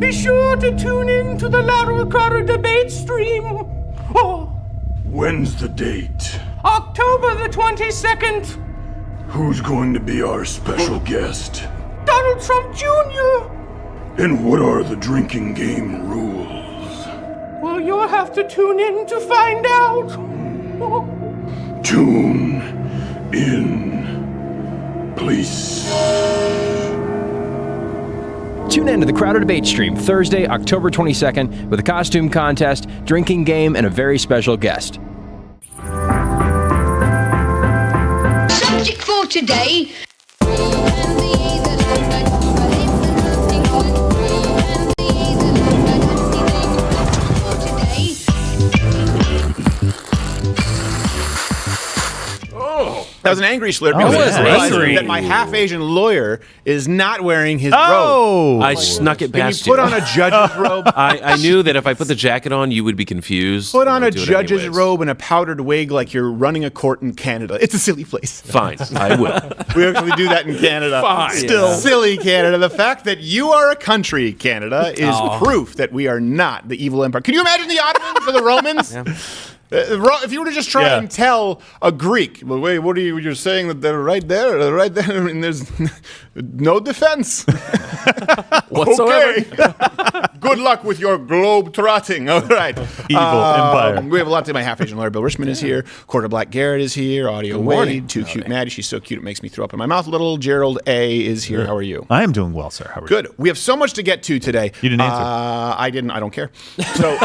Be sure to tune in to the Louder Crowder debate stream. Oh. When's the date? October the 22nd. Who's going to be our special guest? Donald Trump Jr. And what are the drinking game rules? Well, you'll have to tune in to find out. Tune in, please. Tune in to the Crowder Debate Stream Thursday, October 22nd with a costume contest, drinking game, and a very special guest. Subject for today. That was an angry slurp. Oh, because I realized angry. that my half-Asian lawyer is not wearing his Oh! robe. I snuck it Can you past put on a judge's robe? I knew that if I put the jacket on, you would be confused. Put on I'll a do it judge's anyways. robe and a powdered wig like you're running a court in Canada. It's a silly place. Fine, I will. We actually do that in Canada. Fine. Still. Yeah. Silly Canada. The fact that you are a country, Canada, is proof that we are not the evil empire. Can you imagine the Ottomans or the Romans? If you were to just try and tell a Greek, well, wait, what are you're saying that they're right there, and there's no defense Whatsoever. Okay. Good luck with your globe trotting. All right. Evil empire. We have a lot to my half-Asian lawyer. Bill Richmond is here. Quarter Black Garrett is here. Audio Wade. Too Cute Maddie. She's so cute it makes me throw up in my mouth a little. Gerald A. is here. How are you? I am doing well, sir. How are you? Good. We have so much to get to today. You didn't answer. I didn't. I don't care. So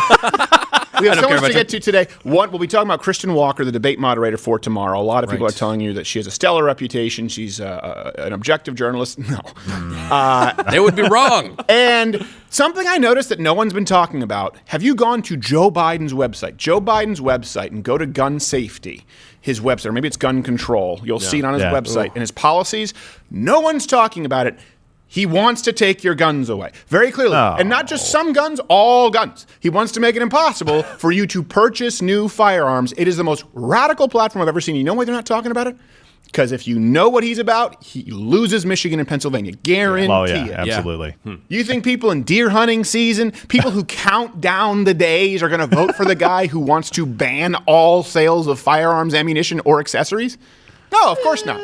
we have so much to get to today. One, we'll be talking about Kirsten Welker, the debate moderator for tomorrow. A lot of people are telling you that she has a stellar reputation. She's an objective journalist. No. They would be wrong. And something I noticed that no one's been talking about. Have you gone to Joe Biden's website? Joe Biden's website, and go to gun safety, his website, or maybe it's gun control. You'll see it on his website and his policies. No one's talking about it. He wants to take your guns away, very clearly. And not just some guns, all guns. He wants to make it impossible for you to purchase new firearms. It is the most radical platform I've ever seen. You know why they're not talking about it? Because if you know what he's about, he loses Michigan and Pennsylvania. Guarantee it. Absolutely. You think people in deer hunting season, people who count down the days, are going to vote for the guy who wants to ban all sales of firearms, ammunition, or accessories? No, of course not.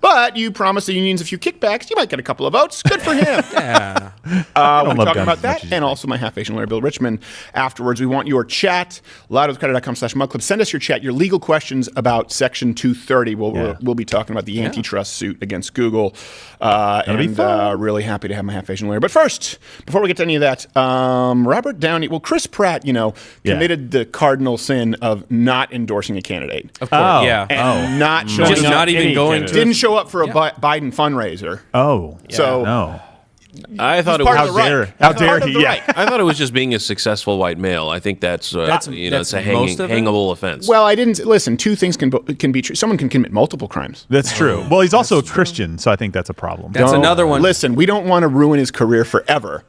But you promised the unions a few kickbacks. You might get a couple of votes. Good for him. We're love talking guns about as much that, as you and also my half-Asian lawyer, Bill Richmond. Afterwards, we want your chat. loudwithcrowder.com/mugclub. Send us your chat, your legal questions about Section 230. We'll be talking about the antitrust suit against Google. Really happy to have my half-Asian lawyer. But first, before we get to any of that, Robert Downey, Chris Pratt, committed the cardinal sin of not endorsing a candidate. Of course, And not showing Just up. not even going to. Didn't show up for a Biden fundraiser. I thought it part was of the right. How dare Part of he? the Yeah. right. I thought it was just being a successful white male. I think it's a most hangable offense. Well, I didn't listen. Two things can be true. Someone can commit multiple crimes. That's true. Well, he's also a Christian, so I think that's a problem. That's another one. Listen, we don't want to ruin his career forever.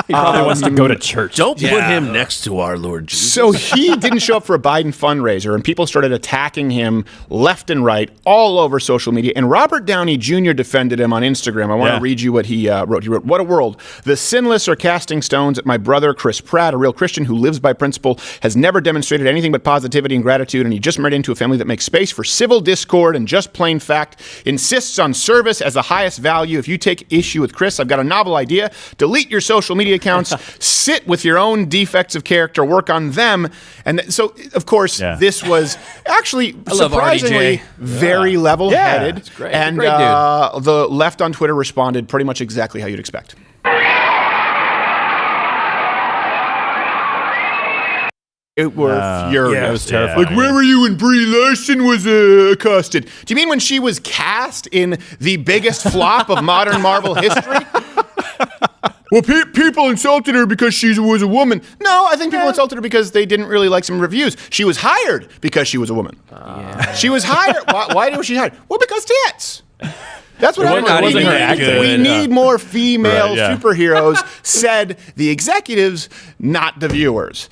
He probably wants to go to church. Don't put him next to our Lord Jesus. So he didn't show up for a Biden fundraiser, and people started attacking him left and right all over social media. And Robert Downey Jr. defended him on Instagram. I want to read you what he wrote. He wrote, "What a world. The sinless are casting stones at my brother, Chris Pratt, a real Christian who lives by principle, has never demonstrated anything but positivity and gratitude, and he just married into a family that makes space for civil discord and just plain fact, insists on service as the highest value. If you take issue with Chris, I've got a novel idea. Delete your social media accounts, sit with your own defects of character, work on them." And so, of course, this was actually surprisingly very level-headed. It's great. And Great dude. the left on Twitter responded pretty much exactly how you'd expect. It were furious. It was terrifying. Like, where were you when Brie Larson was accosted? Do you mean when she was cast in the biggest flop of modern Marvel history? Well, people insulted her because she was a woman. No, I think people insulted her because they didn't really like some reviews. She was hired because she was a woman. She was hired. Why was she hired? Well, because tits. That's what we need more female superheroes, said the executives, not the viewers.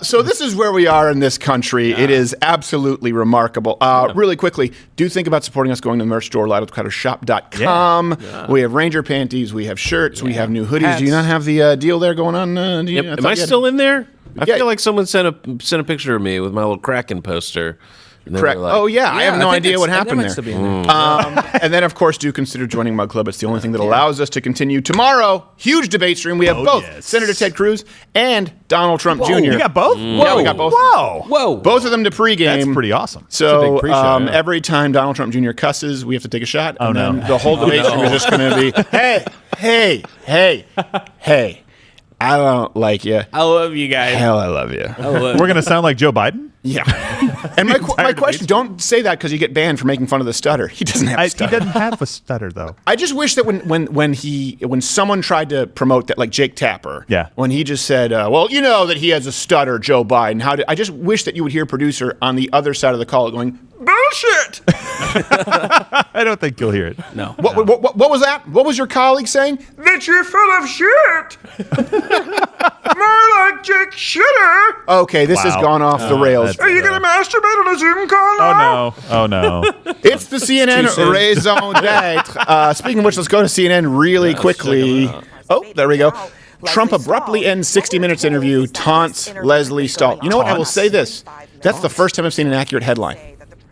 So this is where we are in this country. It is absolutely remarkable. Really quickly, do think about supporting us going to the merch store, loudwithcrowdershop.com. We have Ranger panties, we have shirts, we have new hoodies. Hats. Do you not have the deal there going on? Am I still in there? I feel like someone sent a picture of me with my little Kraken poster. Correct. Like, I have no idea what happened there. And then, of course, do consider joining Mug Club. It's the only thing that allows us to continue. Tomorrow, huge debate stream. We have both Senator Ted Cruz and Donald Trump Jr. You got both? Yeah, we got both. Whoa. Both of them to pregame. That's pretty awesome. So every time Donald Trump Jr. cusses, we have to take a shot. And then the whole debate stream is just going to be, hey. I don't like you. I love you guys. Hell, I love you. We're going to sound like Joe Biden? Yeah. And my question, don't say that because you get banned for making fun of the stutter. He doesn't have a stutter. He doesn't have a stutter, though. I just wish that when someone tried to promote that, like Jake Tapper, when he just said, well, you know that he has a stutter, Joe Biden. I just wish that you would hear a producer on the other side of the call going, bullshit! I don't think you'll hear it. No. What was that? What was your colleague saying? That you're full of shit! More like Jake Shitter! Okay, this has gone off the rails. Are you going to masturbate on a Zoom call now? Oh, no. It's the CNN raison d'etre. Speaking of which, let's go to CNN really quickly. Oh, there we go. Trump abruptly ends 60 Minutes interview, taunts Leslie Stahl. You know what? I will say this. That's the first time I've seen an accurate headline.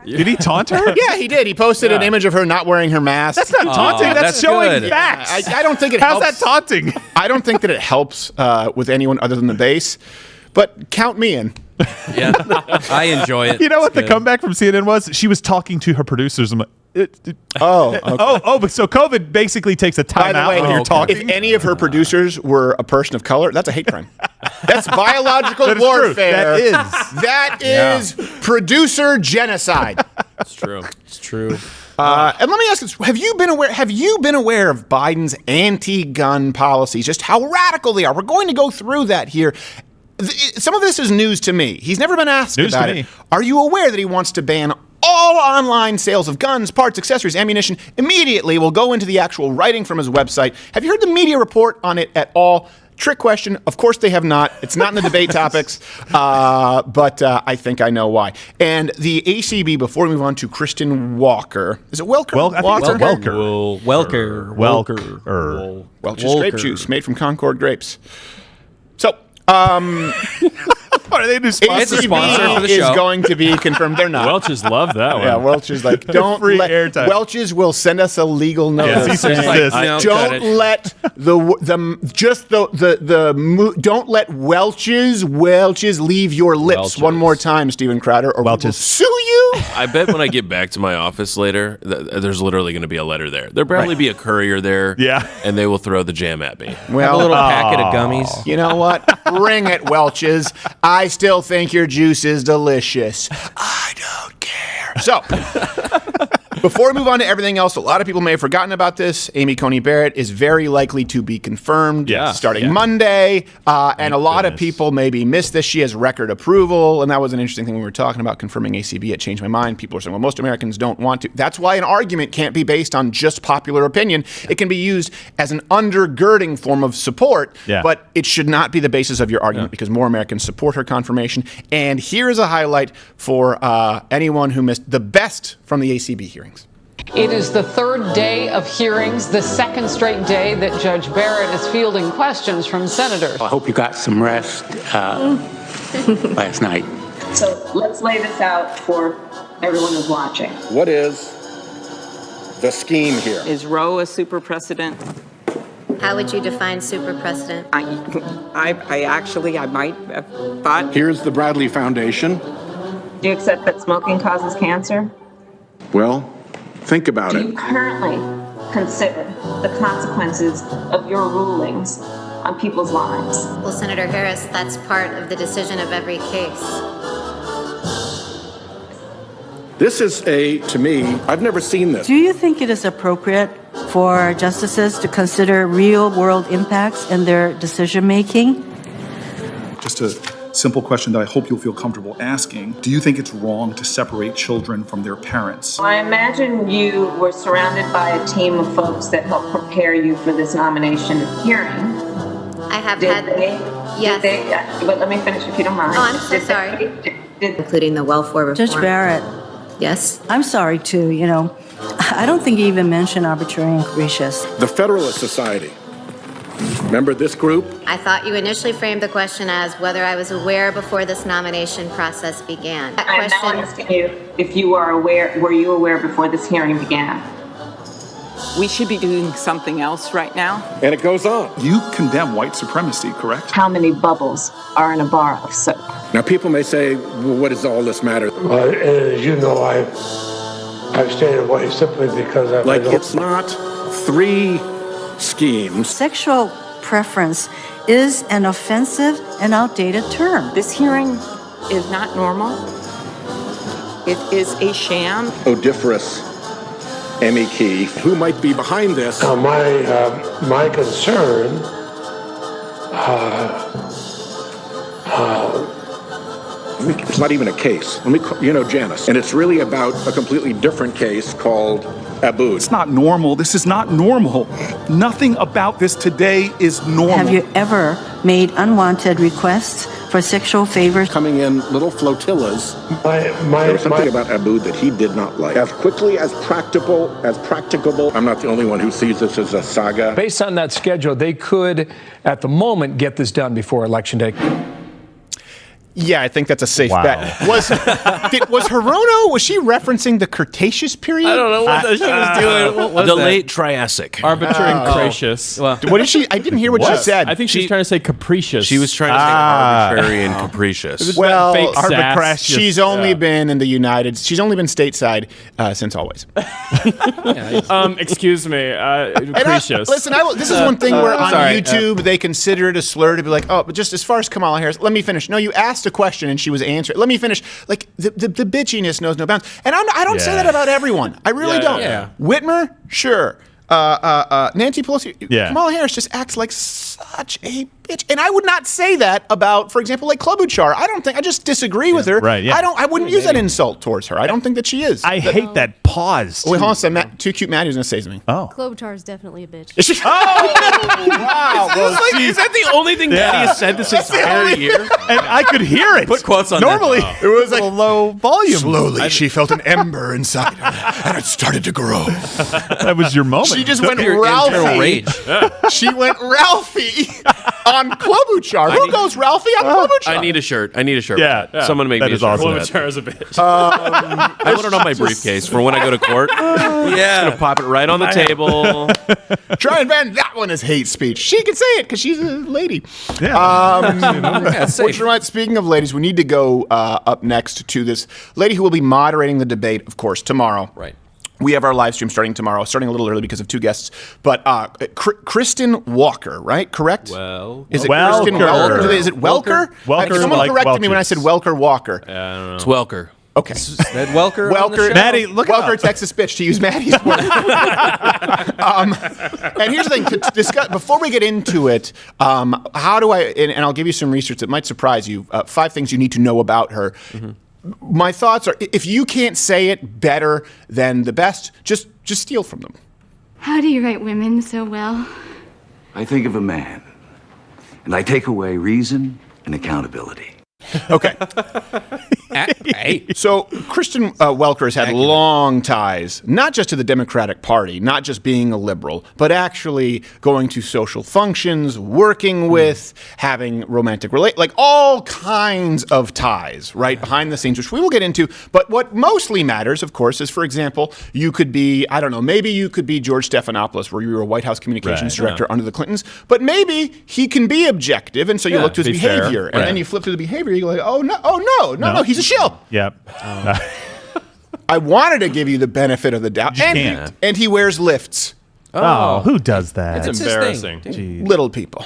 Did he taunt her? Yeah, he did. He posted an image of her not wearing her mask. That's not taunting. That's showing good. facts. I don't think it helps. How's that taunting? I don't think that it helps with anyone other than the base. But count me in. Yeah, I enjoy it. You know what the comeback from CNN was? She was talking to her producers. I'm like, okay. but so COVID basically takes a time out when you're talking. If any of her producers were a person of color, that's a hate crime. That's biological warfare. That is producer genocide. It's true. And let me ask this: Have you been aware of Biden's anti-gun policies? Just how radical they are. We're going to go through that here. Some of this is news to me. He's never been asked about it. Are you aware that he wants to ban all online sales of guns, parts, accessories, ammunition? Immediately, we'll go into the actual writing from his website. Have you heard the media report on it at all? Trick question. Of course they have not. It's not in the debate topics, but I think I know why. And the ACB, before we move on to Kirsten Welker. Is it Welker? Welker. Welch's grape juice made from Concord grapes. So, are they new sponsor? It's a sponsor for the show. Is going to be confirmed. They're not. Welch's love that one. Yeah, Welch is like, don't let airtime. Welch's will send us a legal notice. Don't let don't let Welch's leave your lips one more time, Steven Crowder, or Welch's will sue you. I bet when I get back to my office later, there's literally going to be a letter there. There'll probably be a courier there, and they will throw the jam at me. Well, have a little packet of gummies. You know what? Bring it, Welch's. I still think your juice is delicious. I don't care. So, before we move on to everything else, a lot of people may have forgotten about this. Amy Coney Barrett is very likely to be confirmed starting Monday. And a lot of people maybe missed this. She has record approval. And that was an interesting thing when we were talking about confirming ACB. It changed my mind. People are saying, well, most Americans don't want to. That's why an argument can't be based on just popular opinion. It can be used as an undergirding form of support, but it should not be the basis of your argument because more Americans support her confirmation. And here is a highlight for anyone who missed the best from the ACB hearings. It is the third day of hearings, the second straight day that Judge Barrett is fielding questions from senators. I hope you got some rest last night. So let's lay this out for everyone who's watching. What is the scheme here? Is Roe a super precedent? How would you define super precedent? I might have thought. Here's the Bradley Foundation. Do you accept that smoking causes cancer? Well, think about it. Do you currently consider the consequences of your rulings on people's lives? Well, Senator Harris, that's part of the decision of every case. This is to me, I've never seen this. Do you think it is appropriate for justices to consider real-world impacts in their decision-making? Just to simple question that I hope you'll feel comfortable asking. Do you think it's wrong to separate children from their parents? I imagine you were surrounded by a team of folks that helped prepare you for this nomination hearing. I have Did had... they? Yes. Did they? But let me finish if you don't mind. Oh, I'm so sorry. Including the welfare reform. Judge Barrett. Yes? I'm sorry, too, I don't think you even mentioned arbitrary and capricious. The Federalist Society. Remember this group? I thought you initially framed the question as whether I was aware before this nomination process began. That I'm now question... asking you if you are aware, were you aware before this hearing began? We should be doing something else right now. And it goes on. You condemn white supremacy, correct? How many bubbles are in a bar of soap? Now, people may say, well, what does all this matter? As you know, I've stayed away simply because I don't... It's not 3 schemes. Sexual preference is an offensive and outdated term. This hearing is not normal. It is a sham. Odiferous Emmy Key, who might be behind this? My concern it's not even a case. Janice. And it's really about a completely different case called Abood. It's not normal. This is not normal. Nothing about this today is normal. Have you ever made unwanted requests for sexual favors? Coming in little flotillas. There was something about Abood that he did not like. As quickly as practicable, I'm not the only one who sees this as a saga. Based on that schedule, they could, at the moment, get this done before Election Day. Yeah, I think that's a safe bet. Was Hirono, was she referencing the Cretaceous period? I don't know what she was doing. What was the that? late Triassic. Arbitrary and capricious. Well, what did she? I didn't hear what she said. I think she was trying to say capricious. She was trying to say arbitrary and capricious. Well, fake sass. She's only been in the she's only been stateside since always. Excuse me, capricious. Listen, this is one thing where on YouTube they consider it a slur to be like, oh, but just as far as Kamala Harris, let me finish. No, you asked a question and she was answering. Let me finish. Like the bitchiness knows no bounds, and I don't say that about everyone. I really don't. Yeah. Whitmer, sure. Nancy Pelosi, Kamala Harris just acts like such a bitch, and I would not say that about, for example, like Klobuchar. I just disagree with her. Right, yeah. I wouldn't use that insult towards her. I don't think that she is. I hate that pause. Wait, hold on a second. Too Cute Maddie was going to say something. Oh. Klobuchar is definitely a bitch. Wow. Is that the only thing Maddie has said this entire year? And I could hear it. Put quotes on Normally, that. it was like a low volume. Slowly, she felt an ember inside her, and it started to grow. That was your moment. She just went Ralphie. She went Ralphie on Klobuchar. Who goes Ralphie on Klobuchar? I need a shirt. Yeah. Someone make me a shirt. Awesome. Klobuchar is a bitch. I want it on my briefcase for when I go to court. Just gonna pop it right on the table. Try and ban that one as hate speech. She can say it because she's a lady. Yeah. Which reminds, speaking of ladies, we need to go up next to this lady who will be moderating the debate, of course, tomorrow. Right. We have our live stream starting tomorrow, starting a little early because of 2 guests. But Kirsten Welker, right? Correct? Well, is it Welker. Kirsten Welker? Is it Welker? Welker. Someone like corrected me when I Welch's. said Welker Walker. I don't know. It's Welker. Okay. That Welker. On the show? Maddie, Welker, Texas bitch, to use Maddie's word. And here's the thing, to discuss, before we get into it, how do I, and I'll give you some research that might surprise you, 5 things you need to know about her. Mm-hmm. My thoughts are, if you can't say it better than the best, just steal from them. How do you write women so well? I think of a man, and I take away reason and accountability. Okay. So Kirsten Welker has had long ties, not just to the Democratic Party, not just being a liberal, but actually going to social functions, working with, having romantic like all kinds of ties, right, behind the scenes, which we will get into. But what mostly matters, of course, is, for example, you could be, I don't know, maybe you could be George Stephanopoulos, where you were a White House communications director under the Clintons, but maybe he can be objective, and so you look to his behavior, and then you flip to the behavior, you go like, oh no, he's a shill. Yep. I wanted to give you the benefit of the doubt. And he wears lifts. Oh, who does that? It's embarrassing. Little people.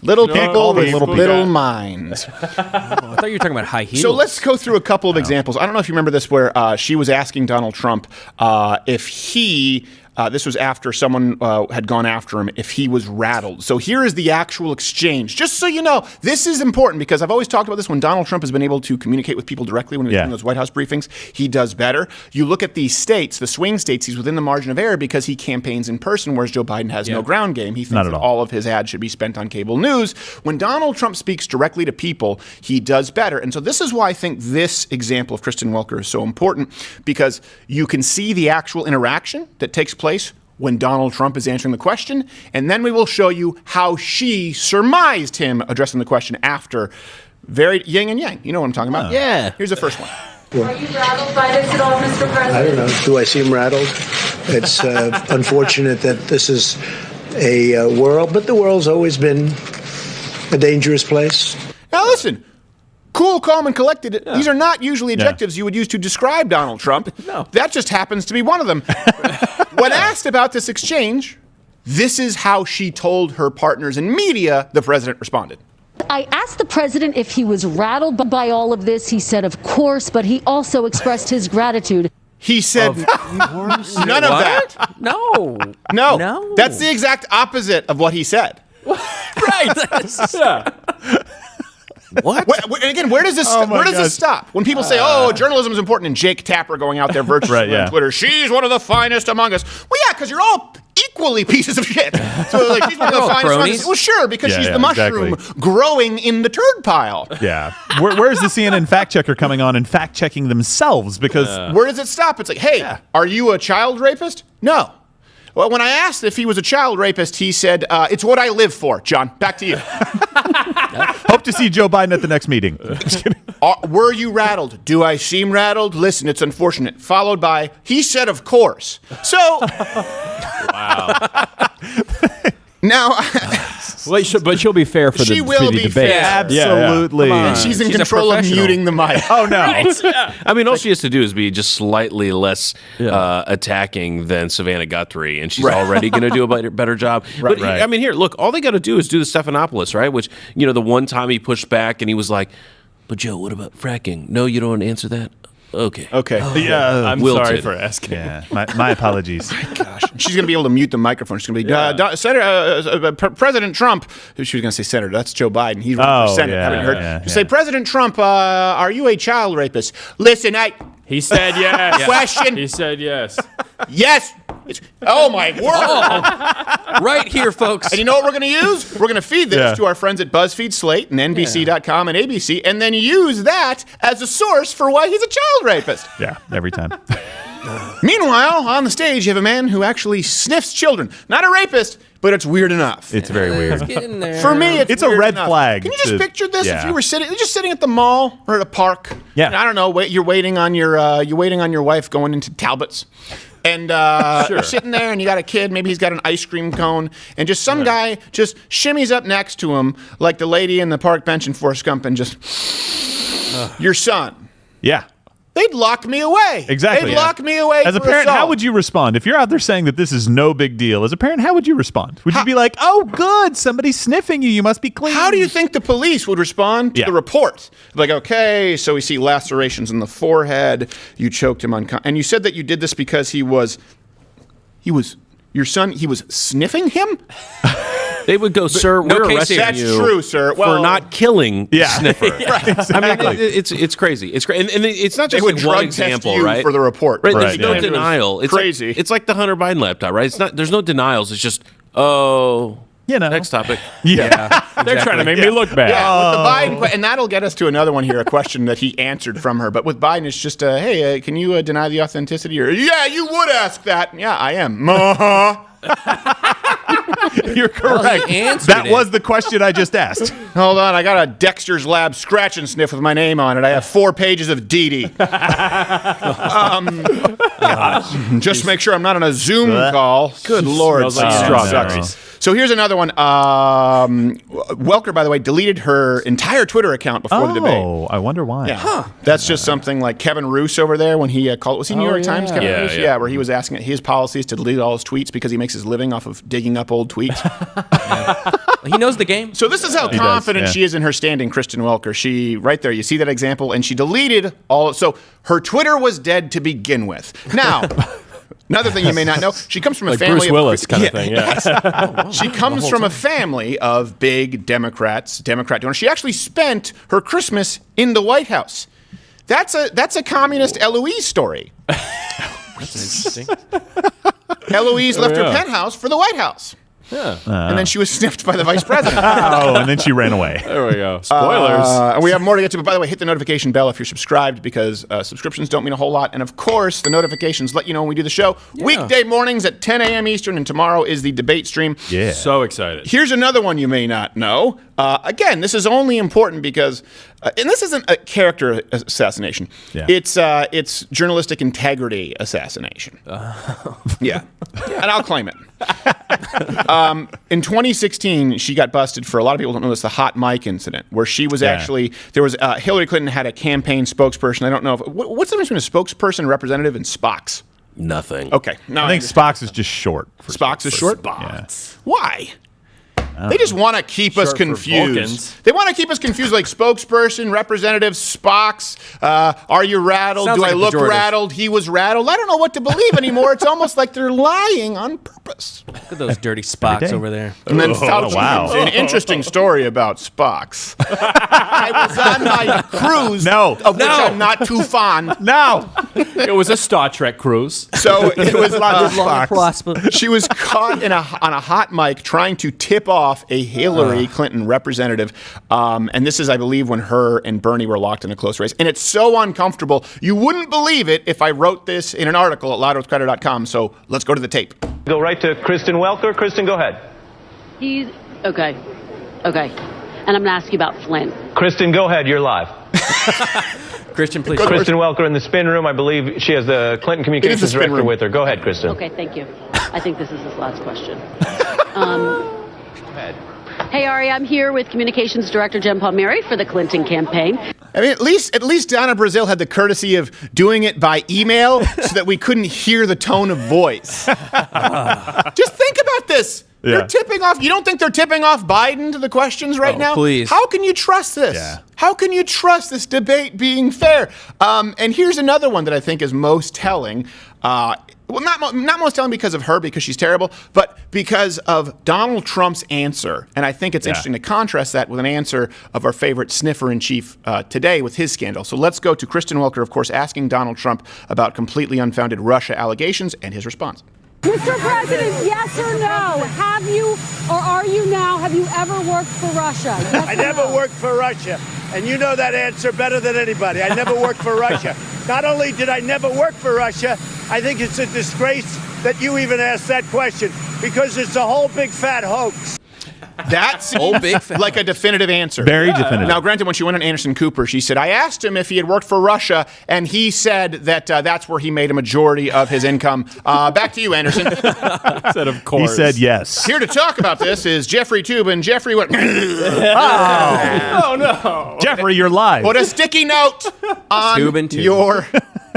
Little people with little minds. I thought you were talking about high heels. So let's go through a couple of examples. I don't know if you remember this, where she was asking Donald Trump if he This was after someone had gone after him if he was rattled. So here is the actual exchange. Just so you know, this is important because I've always talked about this when Donald Trump has been able to communicate with people directly when he was doing those White House briefings. He does better. You look at these states, the swing states, he's within the margin of error because he campaigns in person, whereas Joe Biden has no ground game. He thinks that all of his ads should be spent on cable news. When Donald Trump speaks directly to people, he does better. And so this is why I think this example of Kristen Welker is so important, because you can see the actual interaction that takes place when Donald Trump is answering the question, and then we will show you how she surmised him addressing the question after. Very yin and yang. You know what I'm talking about? Yeah. Here's the first one. Are you rattled by this at all, Mr. President? I don't know. Do I seem rattled? It's unfortunate that this is a world, but the world's always been a dangerous place. Now listen. Cool, calm, and collected. These are not usually adjectives you would use to describe Donald Trump. No. That just happens to be one of them. When asked about this exchange, this is how she told her partners in media the president responded. I asked the president if he was rattled by all of this. He said, of course, but he also expressed his gratitude. He said none of that. No. No. That's the exact opposite of what he said. Right. What? And again, where does this stop? When people say, journalism is important, and Jake Tapper going out there virtually on Twitter, she's one of the finest among us. Well, yeah, because you're all equally pieces of shit. So, like, she's one of the finest among us. Well, sure, because she's the mushroom growing in the turd pile. Yeah. Where's the CNN fact checker coming on and fact checking themselves? Because where does it stop? It's like, hey, are you a child rapist? No. Well, when I asked if he was a child rapist, he said, it's what I live for. John, back to you. Hope to see Joe Biden at the next meeting. Were you rattled? Do I seem rattled? Listen, it's unfortunate. Followed by, he said, of course. So. Wow. Now. But she'll be fair for the debate. She will be fair. Absolutely. And she's in control of muting the mic. Oh, no. I mean, all she has to do is be just slightly less attacking than Savannah Guthrie, and she's already going to do a better job. But I mean, here, look, all they got to do is do the Stephanopoulos, right? Which, the one time he pushed back and he was like, but Joe, what about fracking? No, you don't want to answer that? Okay. I'm sorry for asking. Yeah. My apologies. Gosh. She's going to be able to mute the microphone. She's going to be, President Trump. She was going to say Senator. That's Joe Biden. He's running for Senate. Haven't you heard? Say, President Trump, are you a child rapist? Listen, He said yes. Question. He said yes. Yes. Oh, my word. Right here, folks. And you know what we're going to use? We're going to feed this to our friends at BuzzFeed, Slate, and NBC.com and ABC, and then use that as a source for why he's a child rapist. Yeah, every time. Meanwhile, on the stage, you have a man who actually sniffs children. Not a rapist, but it's weird enough. It's very weird. For me, it's a red enough. flag. Can you just picture this if you were sitting at the mall or at a park? Yeah. And I don't know. You're waiting on your wife going into Talbot's. And you're sitting there and you got a kid, maybe he's got an ice cream cone, and just some guy just shimmies up next to him like the lady in the park bench in Forrest Gump and just, your son. Yeah. They'd lock me away. Exactly. They'd lock me away. As a parent, how would you respond? If you're out there saying that this is no big deal, as a parent, how would you respond? Would you be like, oh, good, somebody's sniffing you, you must be clean? How do you think the police would respond to the report? Like, okay, so we see lacerations in the forehead, you choked him and you said that you did this because he was sniffing him? They would go, sir, we're arresting you. That's true, sir. For not killing the sniffer. Right, exactly. I mean, it's crazy. It's crazy. And it's not just like one example, right? For the report. Right. There's no denial. It's crazy. It's like the Hunter Biden laptop, right? There's no denials. It's just, next topic. Yeah. They're trying to make me look bad. Yeah, with the Biden, and that'll get us to another one here, a question that he answered from her. But with Biden, it's just, hey, can you deny the authenticity? Or, yeah, you would ask that. Yeah, I am. You're correct. That was the question I just asked. Hold on, I got a Dexter's Lab scratch and sniff with my name on it. I have 4 pages of Dee just make sure I'm not on a Zoom call. Good Lord. Strawberries. So here's another one. Welker, by the way, deleted her entire Twitter account before the debate. Oh, I wonder why. Yeah. That's just something like Kevin Roose over there when he called. Was he New York Times? Kevin Roose? Yeah, where he was asking his policies to delete all his tweets because he makes his living off of digging up old tweets. He knows the game. So this is how confident she is in her standing, Kristen Welker. She, right there, you see that example, and she deleted all. So her Twitter was dead to begin with. Now, Another thing you may not know, she comes from a like family Bruce Willis kind of thing. Yeah. She comes from a family of big Democrat donors. She actually spent her Christmas in the White House. That's a communist Eloise story. That's interesting. Eloise left her penthouse for the White House. Yeah. And then she was sniffed by the vice president. And then she ran away. There we go. Spoilers. And we have more to get to. But by the way, hit the notification bell if you're subscribed, because subscriptions don't mean a whole lot. And of course, the notifications let you know when we do the show. Yeah. Weekday mornings at 10 a.m. Eastern. And tomorrow is the debate stream. Yeah. So excited. Here's another one you may not know. Again, this is only important because, and this isn't a character assassination. Yeah. It's journalistic integrity assassination. Yeah. And I'll claim it. In 2016, she got busted for, a lot of people don't know this, the hot mic incident, where she was actually, there was, Hillary Clinton had a campaign spokesperson. I don't know, what's the difference between a spokesperson, representative, and Spox? Nothing. Okay. I think Spox is just short. Spox is short? Spox. Yeah. Why? They just want to keep us confused. They want to keep us confused, like spokesperson, representative, Spox. Are you rattled? Sounds Do like I a look pejorative. rattled? He was rattled. I don't know what to believe anymore. It's almost like they're lying on purpose. Look at those dirty Spocks over there. And then Fauci, an interesting story about Spox. I was on my cruise, of which I'm not too fond. It was a Star Trek cruise. So it was Spox. She was caught on a hot mic trying to tip off a Hillary Clinton representative. And this is, I believe, when her and Bernie were locked in a close race. And it's so uncomfortable. You wouldn't believe it if I wrote this in an article at louderwithcrowder.com. So let's go to the tape. Go right to Kristen Welker. Kristen, go ahead. Okay. And I'm going to ask you about Flynn. Kristen, go ahead. You're live. Christian, please. Kristen Welker in the spin room. I believe she has the Clinton communications director with her. Go ahead, Kristen. Okay, thank you. I think this is his last question. Hey, Ari, I'm here with Communications Director Jen Palmieri for the Clinton campaign. I mean, at least Donna Brazile had the courtesy of doing it by email so that we couldn't hear the tone of voice. Just think about this. Yeah. They're tipping off. You don't think they're tipping off Biden to the questions right now? Please. How can you trust this? Yeah. How can you trust this debate being fair? And here's another one that I think is most telling. Well, not most telling because of her, because she's terrible, but because of Donald Trump's answer. And I think it's interesting to contrast that with an answer of our favorite sniffer-in-chief today with his scandal. So let's go to Kristen Welker, of course, asking Donald Trump about completely unfounded Russia allegations and his response. Mr. President, yes or no? Have you, or are you now, have you ever worked for Russia? Yes I never worked for Russia. And you know that answer better than anybody. I never worked for Russia. Not only did I never work for Russia, I think it's a disgrace that you even asked that question, because it's a whole big fat hoax. That's like a definitive answer. Very definitive. Now, granted, when she went on Anderson Cooper, she said, I asked him if he had worked for Russia, and he said that that's where he made a majority of his income. Back to you, Anderson. Said, of course. He said yes. Here to talk about this is Jeffrey Toobin. Jeffrey went, Oh, no. Jeffrey, you're live. Put a sticky note on your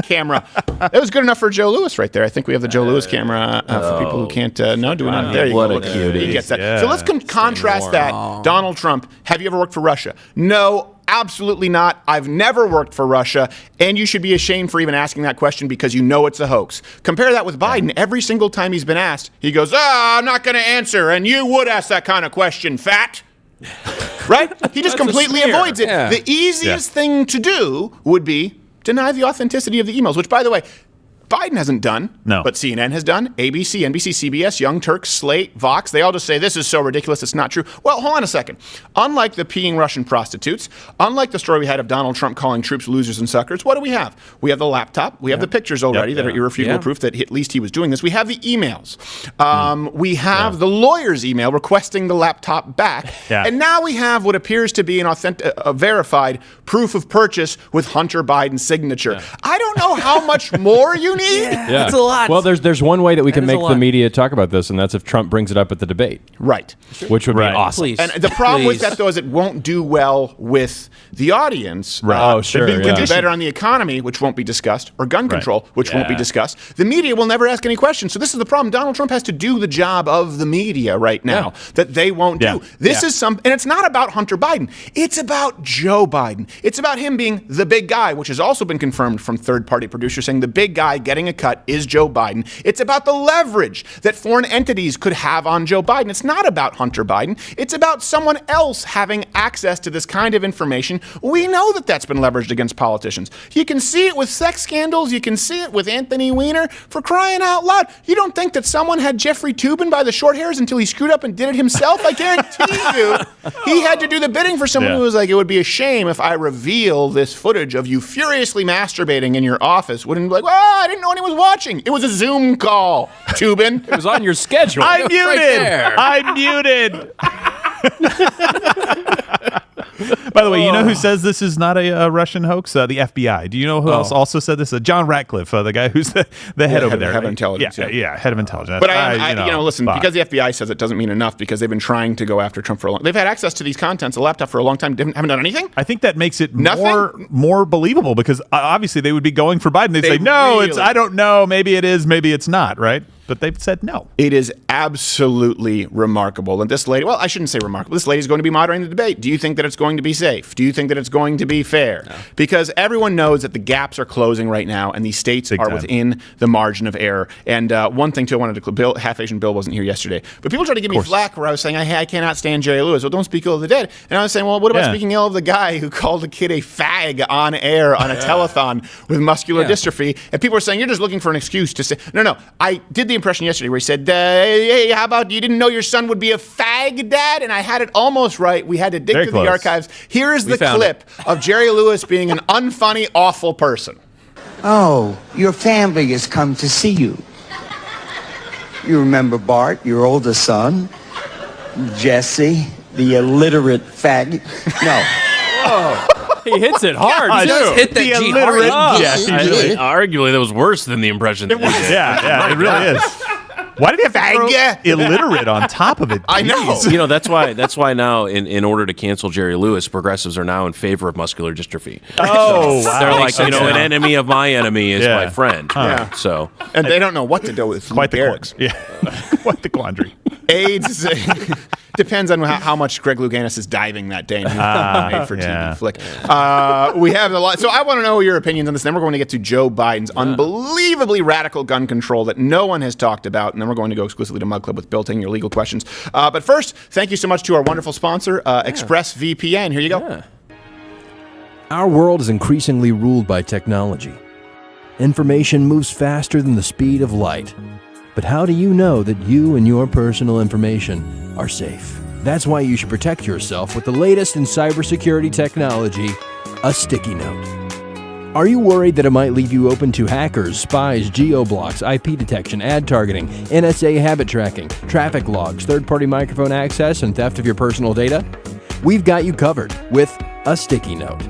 camera. That was good enough for Joe Lewis right there. I think we have the Joe Lewis camera for people who can't know. Do it on there. What go. a cutie. He gets that. So let's contrast that. Donald Trump, have you ever worked for Russia? No, absolutely not. I've never worked for Russia, and you should be ashamed for even asking that question because you know it's a hoax. Compare that with Biden. Every single time he's been asked, he goes, I'm not going to answer, and you would ask that kind of question, fat. Right? He just completely avoids it. Yeah. The easiest thing to do would be deny the authenticity of the emails, which, by the way, Biden hasn't done, but CNN has done. ABC, NBC, CBS, Young Turks, Slate, Vox, they all just say, this is so ridiculous, it's not true. Well, hold on a second. Unlike the peeing Russian prostitutes, unlike the story we had of Donald Trump calling troops losers and suckers, what do we have? We have the laptop. We have the pictures already that are irrefutable proof that at least he was doing this. We have the emails. We have the lawyer's email requesting the laptop back. And now we have what appears to be an authentic, verified proof of purchase with Hunter Biden's signature. I don't know how much more you need. That's a lot. Well, there's one way that we can make the media talk about this, and that's if Trump brings it up at the debate. Right. Which would be awesome. Please. And the problem with that, though, is it won't do well with the audience. Right. Sure. It would do better on the economy, which won't be discussed, or gun control, which won't be discussed. The media will never ask any questions. So this is the problem. Donald Trump has to do the job of the media right now that they won't do. This is and it's not about Hunter Biden. It's about Joe Biden. It's about him being the big guy, which has also been confirmed from third-party producers saying the big guy getting a cut is Joe Biden. It's about the leverage that foreign entities could have on Joe Biden. It's not about Hunter Biden. It's about someone else having access to this kind of information. We know that that's been leveraged against politicians. You can see it with sex scandals. You can see it with Anthony Weiner. For crying out loud. You don't think that someone had Jeffrey Toobin by the short hairs until he screwed up and did it himself? I guarantee you he had to do the bidding for someone who was like, it would be a shame if I reveal this footage of you furiously masturbating in your office. Wouldn't be like, well, I didn't know anyone was watching. It was a Zoom call, Toobin. It was on your schedule. I'm muted. By the way, you know who says this is not a Russian hoax? The FBI. Do you know who else also said this? John Ratcliffe, the guy who's the head over there. Head of intelligence. Yeah, head of intelligence. But listen, because the FBI says it doesn't mean enough because they've been trying to go after Trump for a long time. They've had access to these contents, a laptop for a long time, haven't done anything? I think that makes it more believable because obviously they would be going for Biden. They'd say, no, really? I don't know. Maybe it is, maybe it's not, right? But they've said no. It is absolutely remarkable. And this lady, well, I shouldn't say remarkable. This lady is going to be moderating the debate. Do you think that it's going to be safe? Do you think that it's going to be fair? No. Because everyone knows that the gaps are closing right now and these states are within the margin of error. And one thing, too, I wanted to Bill, Half-Asian Bill wasn't here yesterday. But people try to give me flack where I was saying, I cannot stand Jerry Lewis. Well, don't speak ill of the dead. And I was saying, well, what about speaking ill of the guy who called a kid a fag on air on a telethon with muscular dystrophy? And people are saying, you're just looking for an excuse to say, no. I did the impression yesterday where he said, hey, how about you didn't know your son would be a fag, Dad? And I had it almost right. We had to dig through the archives. Here is the clip of Jerry Lewis being an unfunny, awful person. Oh, your family has come to see you. You remember Bart, your oldest son, Jesse, the illiterate fag. No. Oh. He hits it hard. He does hit that the G illiterate hard. Jesse. Arguably, that was worse than the impression. It really is. Why did he have to throw illiterate on top of it? I know. You know, that's why now, in order to cancel Jerry Lewis, progressives are now in favor of muscular dystrophy. Oh, wow. They're like, an enemy of my enemy is my friend. Yeah. So, and they don't know what to do with quite the quite the quandary. AIDS depends on how much Greg Louganis is diving that day. And made for TV flick. We have a lot. So I want to know your opinions on this. Then we're going to get to Joe Biden's unbelievably radical gun control that no one has talked about. And then we're going to go exclusively to Mug Club with Bill taking your legal questions. But first, thank you so much to our wonderful sponsor, ExpressVPN. Here you go. Yeah. Our world is increasingly ruled by technology. Information moves faster than the speed of light. But how do you know that you and your personal information are safe? That's why you should protect yourself with the latest in cybersecurity technology, a sticky note. Are you worried that it might leave you open to hackers, spies, geo-blocks, IP detection, ad targeting, NSA habit tracking, traffic logs, third-party microphone access, and theft of your personal data? We've got you covered with a sticky note.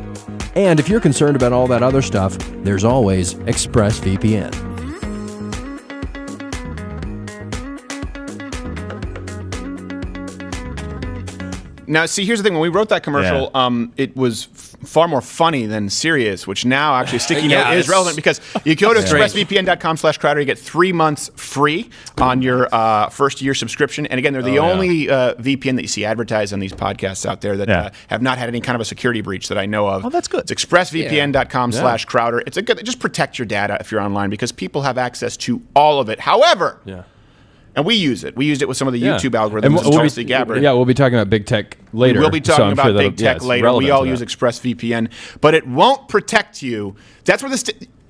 And if you're concerned about all that other stuff, there's always ExpressVPN. Now, see, here's the thing. When we wrote that commercial, it was far more funny than serious, which now actually sticky note is relevant because you go to expressvpn.com/Crowder, you get 3 months free on your first year subscription. And again, they're the only VPN that you see advertised on these podcasts out there that have not had any kind of a security breach that I know of. Oh, that's good. It's expressvpn.com/Crowder. It's just protect your data if you're online because people have access to all of it. However, and we use it. We used it with some of the YouTube algorithms. We'll be talking about big tech later. We'll be talking about big tech later. We all use ExpressVPN, but it won't protect you. That's where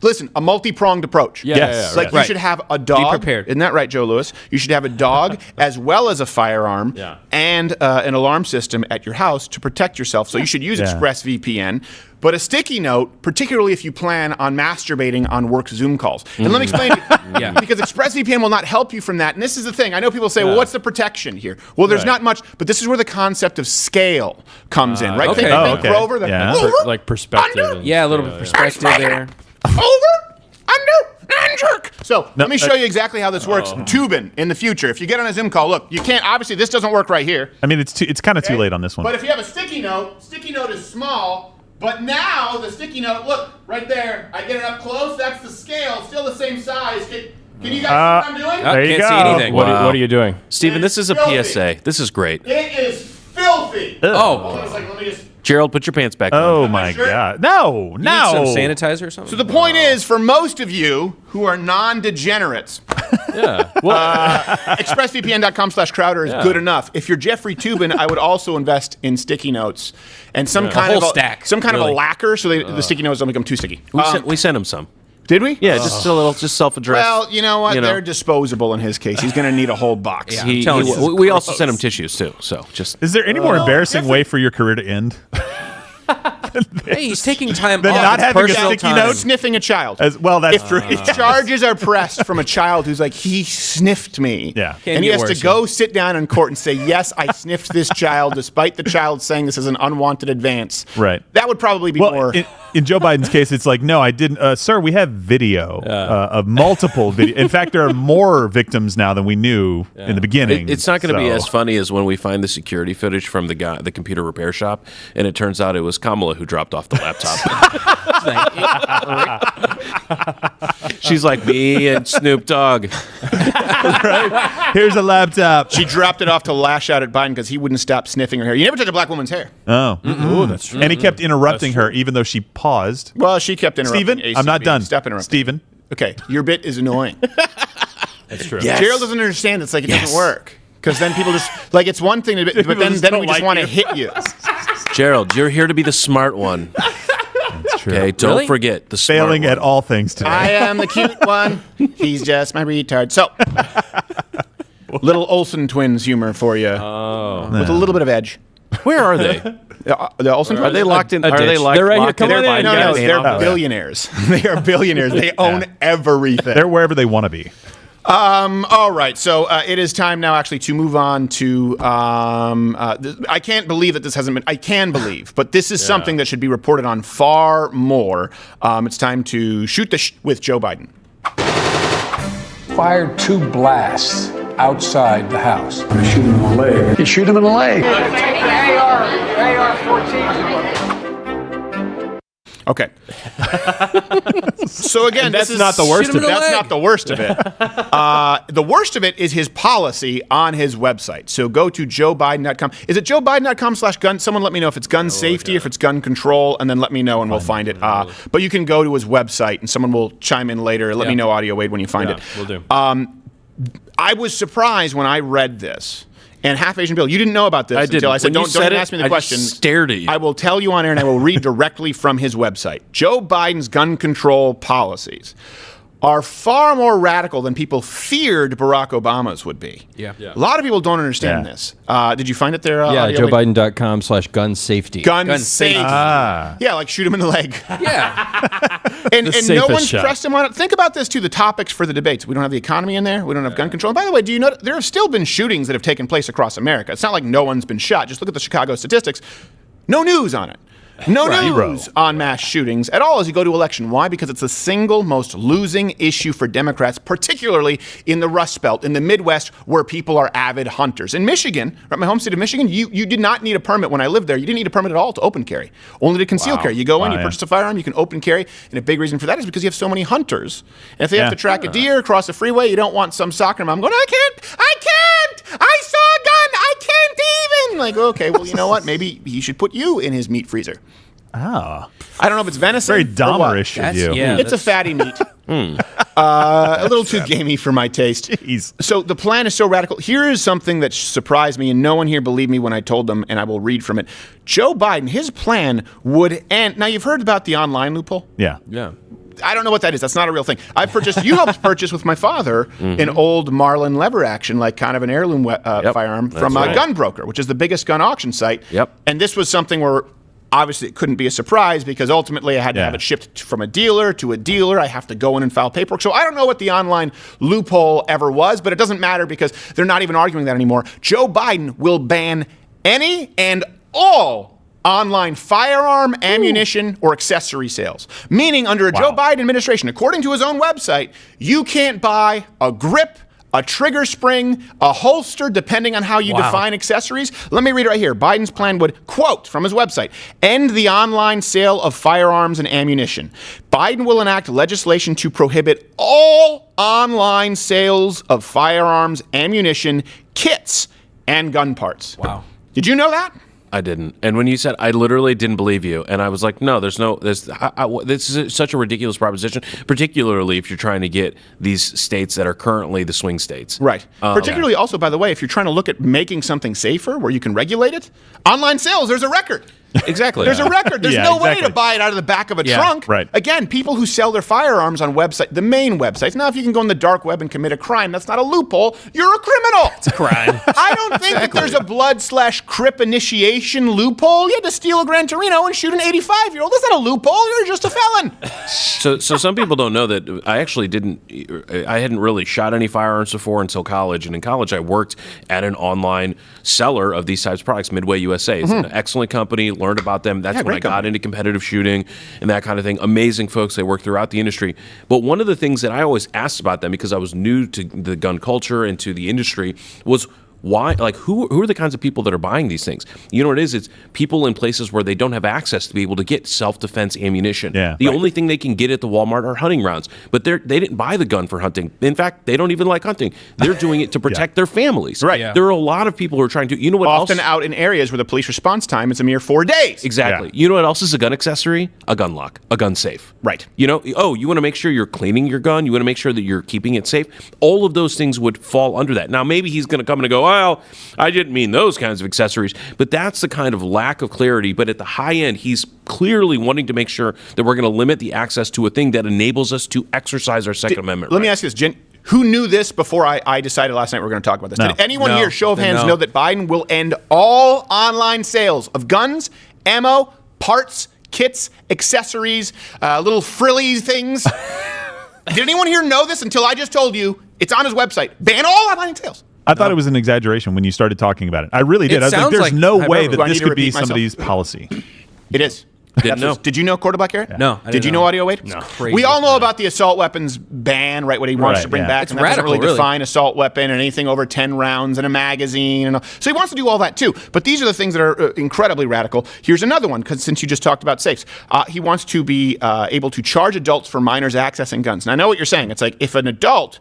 listen, a multi-pronged approach. You should have a dog. Be prepared. Isn't that right, Joe Lewis? You should have a dog as well as a firearm and an alarm system at your house to protect yourself. So you should use ExpressVPN. But a sticky note, particularly if you plan on masturbating on work Zoom calls. And let me explain because ExpressVPN will not help you from that. And this is the thing. I know people say, well, what's the protection here? Well, there's not much, but this is where the concept of scale comes in, right? Okay. Think Grover, over, like perspective. Under, a little bit of perspective there. Over, under, and jerk. So let me show you exactly how this works. Tubin in the future. If you get on a Zoom call, look, you can't, obviously this doesn't work right here. I mean, it's kind of too late on this one. But if you have a sticky note is small. But now the sticky note, look, right there. I get it up close. That's the scale. Still the same size. Can you guys see what I'm doing? There you go. Can't see anything. What are you doing? Stephen, this is a PSA. This is great. It is filthy. Oh. Hold on a second. Let me just Gerald, put your pants back on. Oh, my God. No. You need some sanitizer or something? So the point is, for most of you who are non-degenerates, ExpressVPN.com/Crowder is good enough. If you're Jeffrey Toobin, I would also invest in sticky notes and some kind of a lacquer so the sticky notes don't become too sticky. We sent him some. Did we? Yeah, just self-addressed. Well, you know what? They're disposable in his case. He's going to need a whole box. Yeah, we also sent him tissues too. So just. Is there any more embarrassing way for your career to end? Hey, he's taking time Then off. not It's having a personal sticky time. note? Sniffing a child. That's true. If charges are pressed from a child who's like, he sniffed me, and he has to go sit down in court and say, yes, I sniffed this child, despite the child saying this is an unwanted advance. Right. That would probably be more. In Joe Biden's case, it's like, no, I didn't. Sir, we have video of multiple video. In fact, there are more victims now than we knew in the beginning. It's not going to be as funny as when we find the security footage from the computer repair shop, and it turns out it was Kamala who dropped off the laptop. She's like, me and Snoop Dogg. Right? Here's a laptop. She dropped it off to lash out at Biden because he wouldn't stop sniffing her hair. You never touch a black woman's hair. Oh. Ooh, that's true. And he kept interrupting her, even though she paused. Well, she kept interrupting. Steven, I'm not done. Stop interrupting. Steven. Okay, your bit is annoying. That's true. Yes. Gerald doesn't understand. It's like it doesn't work. Because then people just, like, it's one thing, but then we just want to hit you. Gerald, you're here to be the smart one. That's true. Okay, don't forget the smart Failing one. at all things today. I am the cute one. He's just my retard. So, little Olsen twins humor for you. Oh. With a little bit of edge. Where are they? The Olsen twins? Are they locked in? Are they locked? They're right here. Locked in Come on in. No, Biden's they're office? billionaires. They are billionaires. They own everything. They're wherever they want to be. All right, so it is time now actually to move on to. I can't believe that this hasn't been. I can believe, but this is something that should be reported on far more. It's time to shoot with Joe Biden. Fired 2 blasts outside the house. You shoot him in the leg. You shoot him in the leg. Okay. So again, that's this is not the worst of it. That's not the worst of it. The worst of it is his policy on his website. So go to joebiden.com. Is it joebiden.com/gun? Someone let me know if it's gun safety, if it's gun control, and then let me know and we'll find it. But you can go to his website and someone will chime in later. Let me know, Audio Wade, when you find it. We'll do. I was surprised when I read this. And Half Asian Bill, you didn't know about this until I said, don't ask me the question. I stared at you. I will tell you on air and I will read directly from his website. Joe Biden's gun control policies are far more radical than people feared Barack Obama's would be. Yeah. A lot of people don't understand this. Did you find it there? Yeah, Audio? joebiden.com/gun safety. Gun safety. Yeah, like shoot him in the leg. Yeah. and no one's pressed him on it. Think about this, too, the topics for the debates. We don't have the economy in there. We don't have gun control. And by the way, do you know there have still been shootings that have taken place across America? It's not like no one's been shot. Just look at the Chicago statistics. No news on it. No news on mass shootings at all as you go to election. Why? Because it's the single most losing issue for Democrats, particularly in the Rust Belt, in the Midwest, where people are avid hunters. In Michigan, right, my home state of Michigan, you did not need a permit when I lived there. You didn't need a permit at all to open carry, only to conceal carry. You go in, you purchase a firearm, you can open carry, and a big reason for that is because you have so many hunters. And if they have to track a deer across the freeway, you don't want some soccer mom going, I can't, I saw a gun, I can't even. Like, okay, well, you know what? Maybe he should put you in his meat freezer. Oh. I don't know if it's venison. Very Dahmer-ish of you. Yeah, it's a fatty meat. A little too gamey for my taste. Jeez. So the plan is so radical. Here is something that surprised me, and no one here believed me when I told them, and I will read from it. Joe Biden, his plan would end. Now, you've heard about the online loophole? Yeah. I don't know what that is. That's not a real thing. You helped purchase with my father an old Marlin lever action, like kind of an heirloom firearm from Gun Broker, which is the biggest gun auction site. And this was something where obviously it couldn't be a surprise because ultimately I had to have it shipped from a dealer to a dealer. I have to go in and file paperwork. So I don't know what the online loophole ever was, but it doesn't matter because they're not even arguing that anymore. Joe Biden will ban any and all online firearm, ammunition, or accessory sales. Meaning under a Joe Biden administration, according to his own website, you can't buy a grip, a trigger spring, a holster, depending on how you define accessories. Let me read it right here. Biden's plan would, quote from his website, end the online sale of firearms and ammunition. Biden will enact legislation to prohibit all online sales of firearms, ammunition, kits, and gun parts. Wow. Did you know that? I didn't. And when you said, I literally didn't believe you. And I was like, no, this is such a ridiculous proposition, particularly if you're trying to get these states that are currently the swing states. Right. Particularly also, by the way, if you're trying to look at making something safer where you can regulate it, online sales, there's a record. Exactly. There's a record. There's no way to buy it out of the back of a trunk. Right. Again, people who sell their firearms on the main websites. Now, if you can go on the dark web and commit a crime, that's not a loophole. You're a criminal. It's a crime. I don't think that there's a blood/crip initiation loophole. You had to steal a Gran Torino and shoot an 85-year-old. That's not a loophole. You're just a felon. So some people don't know that I actually I hadn't really shot any firearms before until college. And in college, I worked at an online seller of these types of products, Midway USA. It's an excellent company. Learned about them. That's when I got into competitive shooting and that kind of thing. Amazing folks. They work throughout the industry. But one of the things that I always asked about them, because I was new to the gun culture and to the industry, was why, like, who are the kinds of people that are buying these things? You know what it is? It's people in places where they don't have access to be able to get self-defense ammunition. The only thing they can get at the Walmart are hunting rounds. But they didn't buy the gun for hunting. In fact, they don't even like hunting. They're doing it to protect their families. Right. Yeah. There are a lot of people who are trying to, you know what Often else? out in areas where the police response time is a mere 4 days. Exactly. You know what else is a gun accessory? A gun lock, a gun safe. Right. You know, you want to make sure you're cleaning your gun. You want to make sure that you're keeping it safe. All of those things would fall under that. Now, maybe he's going to come in and go, well, I didn't mean those kinds of accessories, but that's the kind of lack of clarity. But at the high end, he's clearly wanting to make sure that we're going to limit the access to a thing that enables us to exercise our Second Amendment. Let me ask you this, Jen. Who knew this before I decided last night we were going to talk about this? No. Did anyone here, show of hands, know that Biden will end all online sales of guns, ammo, parts, kits, accessories, little frilly things? Did anyone here know this until I just told you? It's on his website. Ban all online sales. I thought it was an exaggeration when you started talking about it. I really did. I was like, there's no way that this could be somebody's policy. It is. Didn't know. Did you know Quarterback Garrett? No. Did you know Audio Wade? No. We all know about the assault weapons ban, right? What he wants to bring back. It's and that radical, doesn't really define assault weapon and anything over 10 rounds in a magazine. And all. So he wants to do all that too. But these are the things that are incredibly radical. Here's another one, because since you just talked about safes, he wants to be able to charge adults for minors accessing guns. And I know what you're saying. It's like if an adult,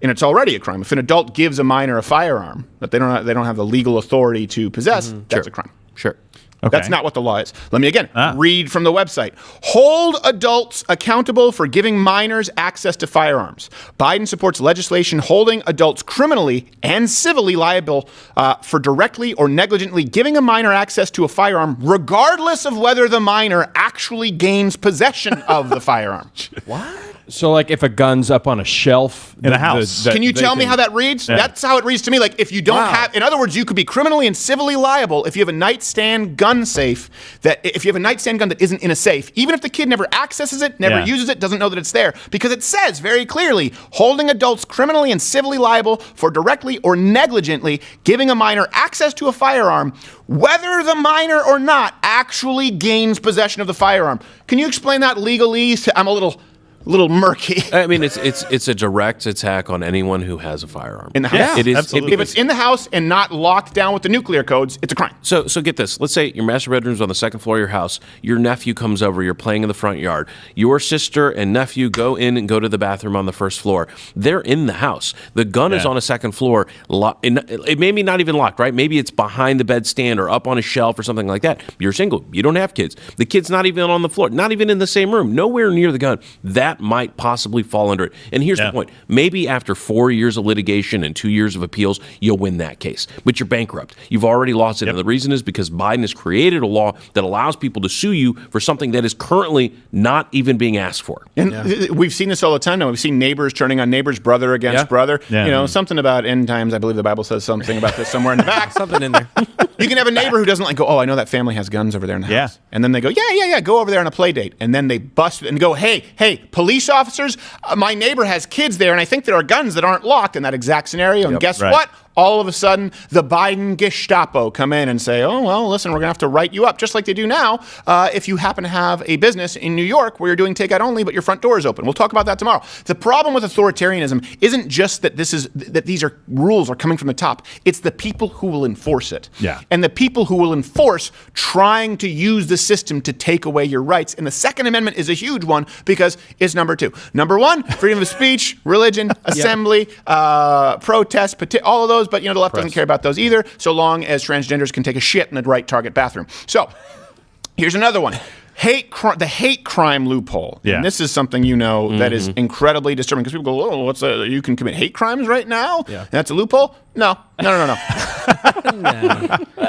and it's already a crime, if an adult gives a minor a firearm that they don't have the legal authority to possess, that's a crime. Sure. Okay. That's not what the law is. Let me again read from the website. Hold adults accountable for giving minors access to firearms. Biden supports legislation holding adults criminally and civilly liable for directly or negligently giving a minor access to a firearm, regardless of whether the minor actually gains possession of the firearm. What? So, like, if a gun's up on a shelf in a house, can you tell me how that reads? Yeah. That's how it reads to me. Like, if you don't have, in other words, you could be criminally and civilly liable if you have a nightstand gun safe. That if you have a nightstand gun that isn't in a safe, even if the kid never accesses it, never uses it, doesn't know that it's there, because it says very clearly, holding adults criminally and civilly liable for directly or negligently giving a minor access to a firearm, whether the minor or not actually gains possession of the firearm. Can you explain that legalese? I'm a little murky. I mean, it's a direct attack on anyone who has a firearm in the house. It is absolutely. If it's in the house and not locked down with the nuclear codes, it's a crime. So get this. Let's say your master bedroom's on the second floor of your house. Your nephew comes over. You're playing in the front yard. Your sister and nephew go in and go to the bathroom on the first floor. They're in the house. The gun is on a second floor. It may be not even locked, right? Maybe it's behind the bedstand or up on a shelf or something like that. You're single. You don't have kids. The kid's not even on the floor. Not even in the same room. Nowhere near the gun. That might possibly fall under it. And here's the point. Maybe after 4 years of litigation and 2 years of appeals, you'll win that case. But you're bankrupt. You've already lost it. And the reason is because Biden has created a law that allows people to sue you for something that is currently not even being asked for. And we've seen this all the time now. We've seen neighbors turning on neighbors, brother against brother. Yeah. You know, something about end times. I believe the Bible says something about this somewhere in the back. Something in there. You can have a neighbor who doesn't like go, oh, I know that family has guns over there in the house. And then they go, yeah, go over there on a play date. And then they bust and go, hey, police officers, my neighbor has kids there, and I think there are guns that aren't locked in that exact scenario. And guess what? All of a sudden, the Biden Gestapo come in and say, oh, well, listen, we're going to have to write you up, just like they do now, if you happen to have a business in New York where you're doing takeout only, but your front door is open. We'll talk about that tomorrow. The problem with authoritarianism isn't just that these are rules are coming from the top. It's the people who will enforce it. Yeah. And the people who will enforce trying to use the system to take away your rights. And the Second Amendment is a huge one because is number 2. Number 1, freedom of speech, religion, assembly, protest, all of those. But, the left doesn't care about those either, so long as transgenders can take a shit in the right target bathroom. So, here's another one. The hate crime loophole. Yeah. And this is something that is incredibly disturbing because people go, you can commit hate crimes right now? Yeah. And that's a loophole? No.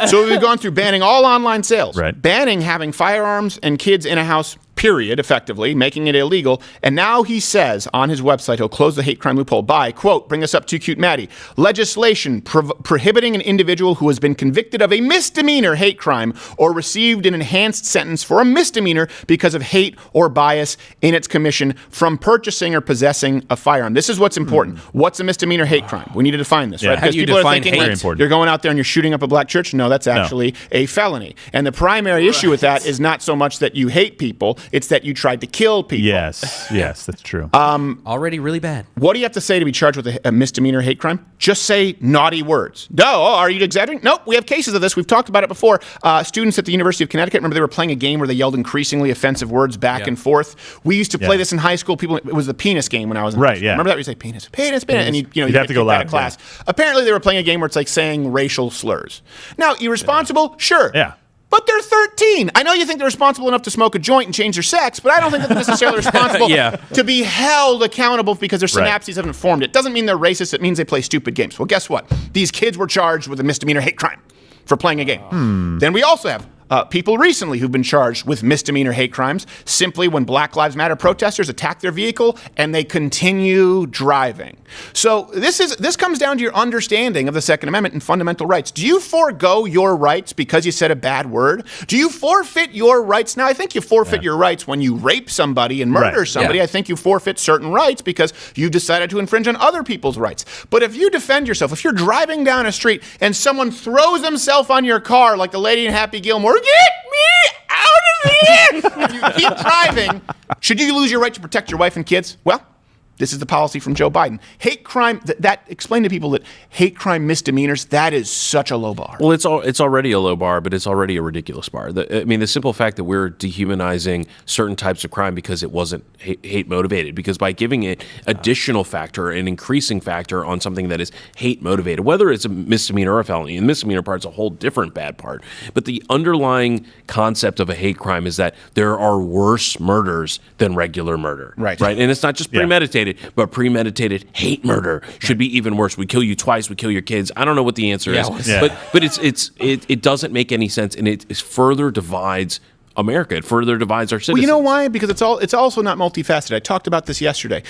So we've gone through banning all online sales, banning having firearms and kids in a house, period, effectively, making it illegal. And now he says on his website he'll close the hate crime loophole by, quote, bring us up to cute Maddie, legislation prohibiting an individual who has been convicted of a misdemeanor hate crime or received an enhanced sentence for a misdemeanor because of hate or bias in its commission from purchasing or possessing a firearm. This is what's important. What's a misdemeanor hate crime? We need to define this, right? How do you people are define thinking hate? you're going out there and you're shooting up a black church. No, that's actually a felony. And the primary issue with that is not so much that you hate people, it's that you tried to kill people. Yes, that's true. Already really bad. What do you have to say to be charged with a misdemeanor hate crime? Just say naughty words. No, are you exaggerating? Nope, we have cases of this. We've talked about it before. Students at the University of Connecticut, remember they were playing a game where they yelled increasingly offensive words back and forth. We used to play this in high school. It was the penis game when I was in high school. Remember that? You say penis, and you'd have to go loud. Class. Apparently they were playing a game where it's like saying racial slurs. Now, irresponsible? Sure. Yeah. But they're 13. I know you think they're responsible enough to smoke a joint and change their sex, but I don't think they're necessarily responsible to be held accountable because their synapses haven't formed. It doesn't mean they're racist. It means they play stupid games. Well, guess what? These kids were charged with a misdemeanor hate crime for playing a game. Then we also have people recently who've been charged with misdemeanor hate crimes simply when Black Lives Matter protesters attack their vehicle and they continue driving. So this comes down to your understanding of the Second Amendment and fundamental rights. Do you forego your rights because you said a bad word? Do you forfeit your rights? Now, I think you forfeit your rights when you rape somebody and murder somebody. I think you forfeit certain rights because you've decided to infringe on other people's rights. But if you defend yourself, if you're driving down a street and someone throws himself on your car like the lady in Happy Gilmore, get me out of here! And you keep driving. Should you lose your right to protect your wife and kids? Well, this is the policy from Joe Biden. Hate crime, explain to people that hate crime misdemeanors, that is such a low bar. Well, it's already a low bar, but it's already a ridiculous bar. The simple fact that we're dehumanizing certain types of crime because it wasn't hate motivated, because by giving it additional factor, an increasing factor on something that is hate motivated, whether it's a misdemeanor or a felony, and the misdemeanor part's a whole different bad part. But the underlying concept of a hate crime is that there are worse murders than regular murder. Right? And it's not just premeditated. But premeditated hate murder should be even worse. We kill you twice. We kill your kids. I don't know what the answer is, but it doesn't make any sense, and it further divides America. It further divides our citizens. Well, you know why? Because it's also not multifaceted. I talked about this yesterday.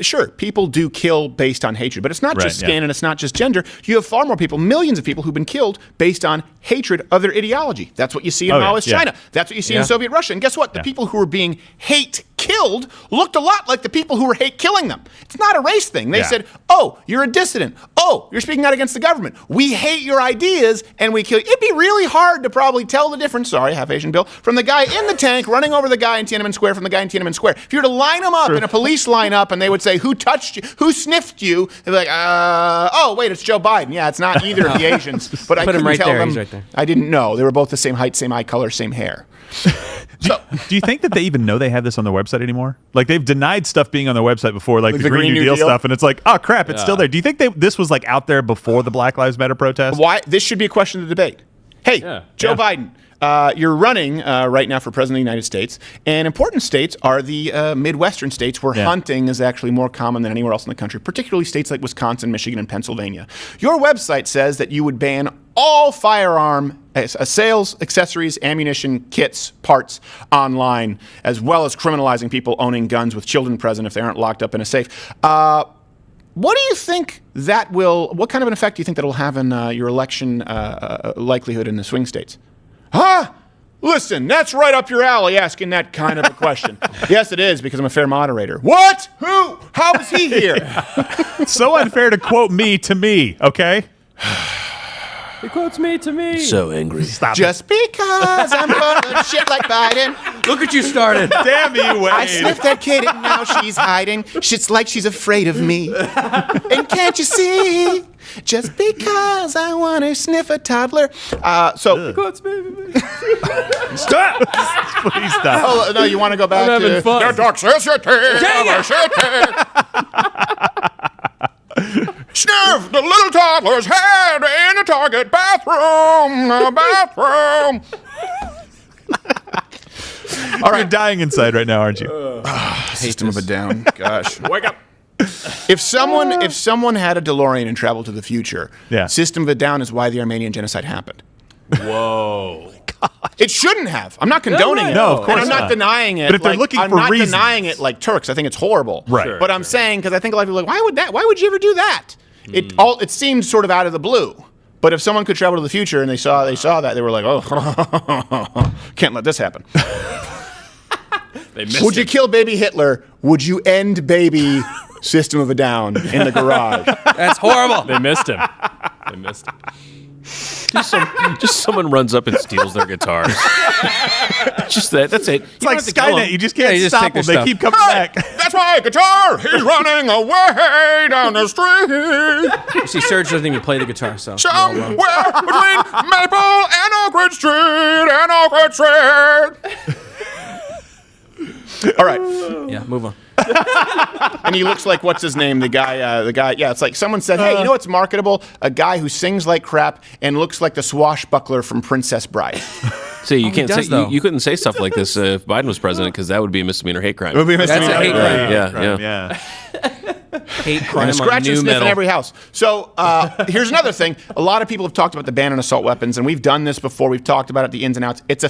Sure, people do kill based on hatred, but it's not just skin and it's not just gender. You have far more people, millions of people who've been killed based on hatred of their ideology. That's what you see in Maoist China. That's what you see in Soviet Russia. And guess what? The people who were being hate killed looked a lot like the people who were hate killing them. It's not a race thing. They said, oh, you're a dissident. Oh, you're speaking out against the government. We hate your ideas and we kill you. It'd be really hard to probably tell the difference, sorry, half Asian Bill, from the guy in the tank running over the guy in Tiananmen Square from the guy in Tiananmen Square. If you were to line them up in a police lineup and they would say, who touched you? Who sniffed you? They'd be like, oh, wait, it's Joe Biden. Yeah, it's not either of the Asians. But I couldn't tell them. Right there. I didn't know. They were both the same height, same eye color, same hair. Do you think that they even know they have this on their website anymore? Like, they've denied stuff being on their website before, like the Green New Deal stuff, and it's like, oh crap, it's still there. Do you think this was like out there before the Black Lives Matter protest? Why? This should be a question to debate. Hey, Joe Biden, you're running right now for president of the United States, and important states are the Midwestern states where hunting is actually more common than anywhere else in the country, particularly states like Wisconsin, Michigan, and Pennsylvania. Your website says that you would ban all firearm sales, accessories, ammunition, kits, parts online, as well as criminalizing people owning guns with children present if they aren't locked up in a safe. What do you think what kind of an effect do you think that will have in your election likelihood in the swing states? Listen, that's right up your alley asking that kind of a question. Yes, it is, because I'm a fair moderator. What? Who? How is he here? It's so unfair to quote me to me, okay? He quotes me to me. So angry. Just because I'm full of shit like Biden. Look what you started. Damn you, Wade. I sniffed that kid and now she's hiding. Shit's like she's afraid of me. And can't you see? just because I want to sniff a toddler. So stop. Please stop. Oh no, you want to go back to the toxicity. Sniff the little toddler's head in the Target bathroom. All right, you're dying inside right now, aren't you? System of a Down. Gosh, wake up. If someone had a DeLorean and traveled to the future, System of a Down is why the Armenian genocide happened. Whoa. It shouldn't have. I'm not condoning it. No, of course and I'm not denying it. But if they're looking I'm for not reasons. denying it like Turks. I think it's horrible. Right. Sure, but I'm saying, because I think a lot of people are like, why would you ever do that? It seemed sort of out of the blue. But if someone could travel to the future and they saw that, they were like, oh, can't let this happen. Would you kill baby Hitler? Would you end baby System of a Down in the garage? That's horrible. They missed him. Just someone runs up and steals their guitars. Just that. That's it. It's like Skynet. You just can't stop them. They keep coming back. That's my guitar. He's running away down the street. You see, Serge doesn't even play the guitar, so. Somewhere between Maple and Oak Ridge Street. All right. Yeah, move on. And he looks like, what's his name? The guy. Yeah, it's like someone said, hey, you know what's marketable? A guy who sings like crap and looks like the swashbuckler from Princess Bride. See, you can't say you couldn't say stuff like this if Biden was president, because that would be a misdemeanor hate crime. It would be a misdemeanor hate crime. Yeah. Hate crime and a scratch on and new sniff metal. in every house. So here's another thing. A lot of people have talked about the ban on assault weapons, and we've done this before. We've talked about it, the ins and outs. It's a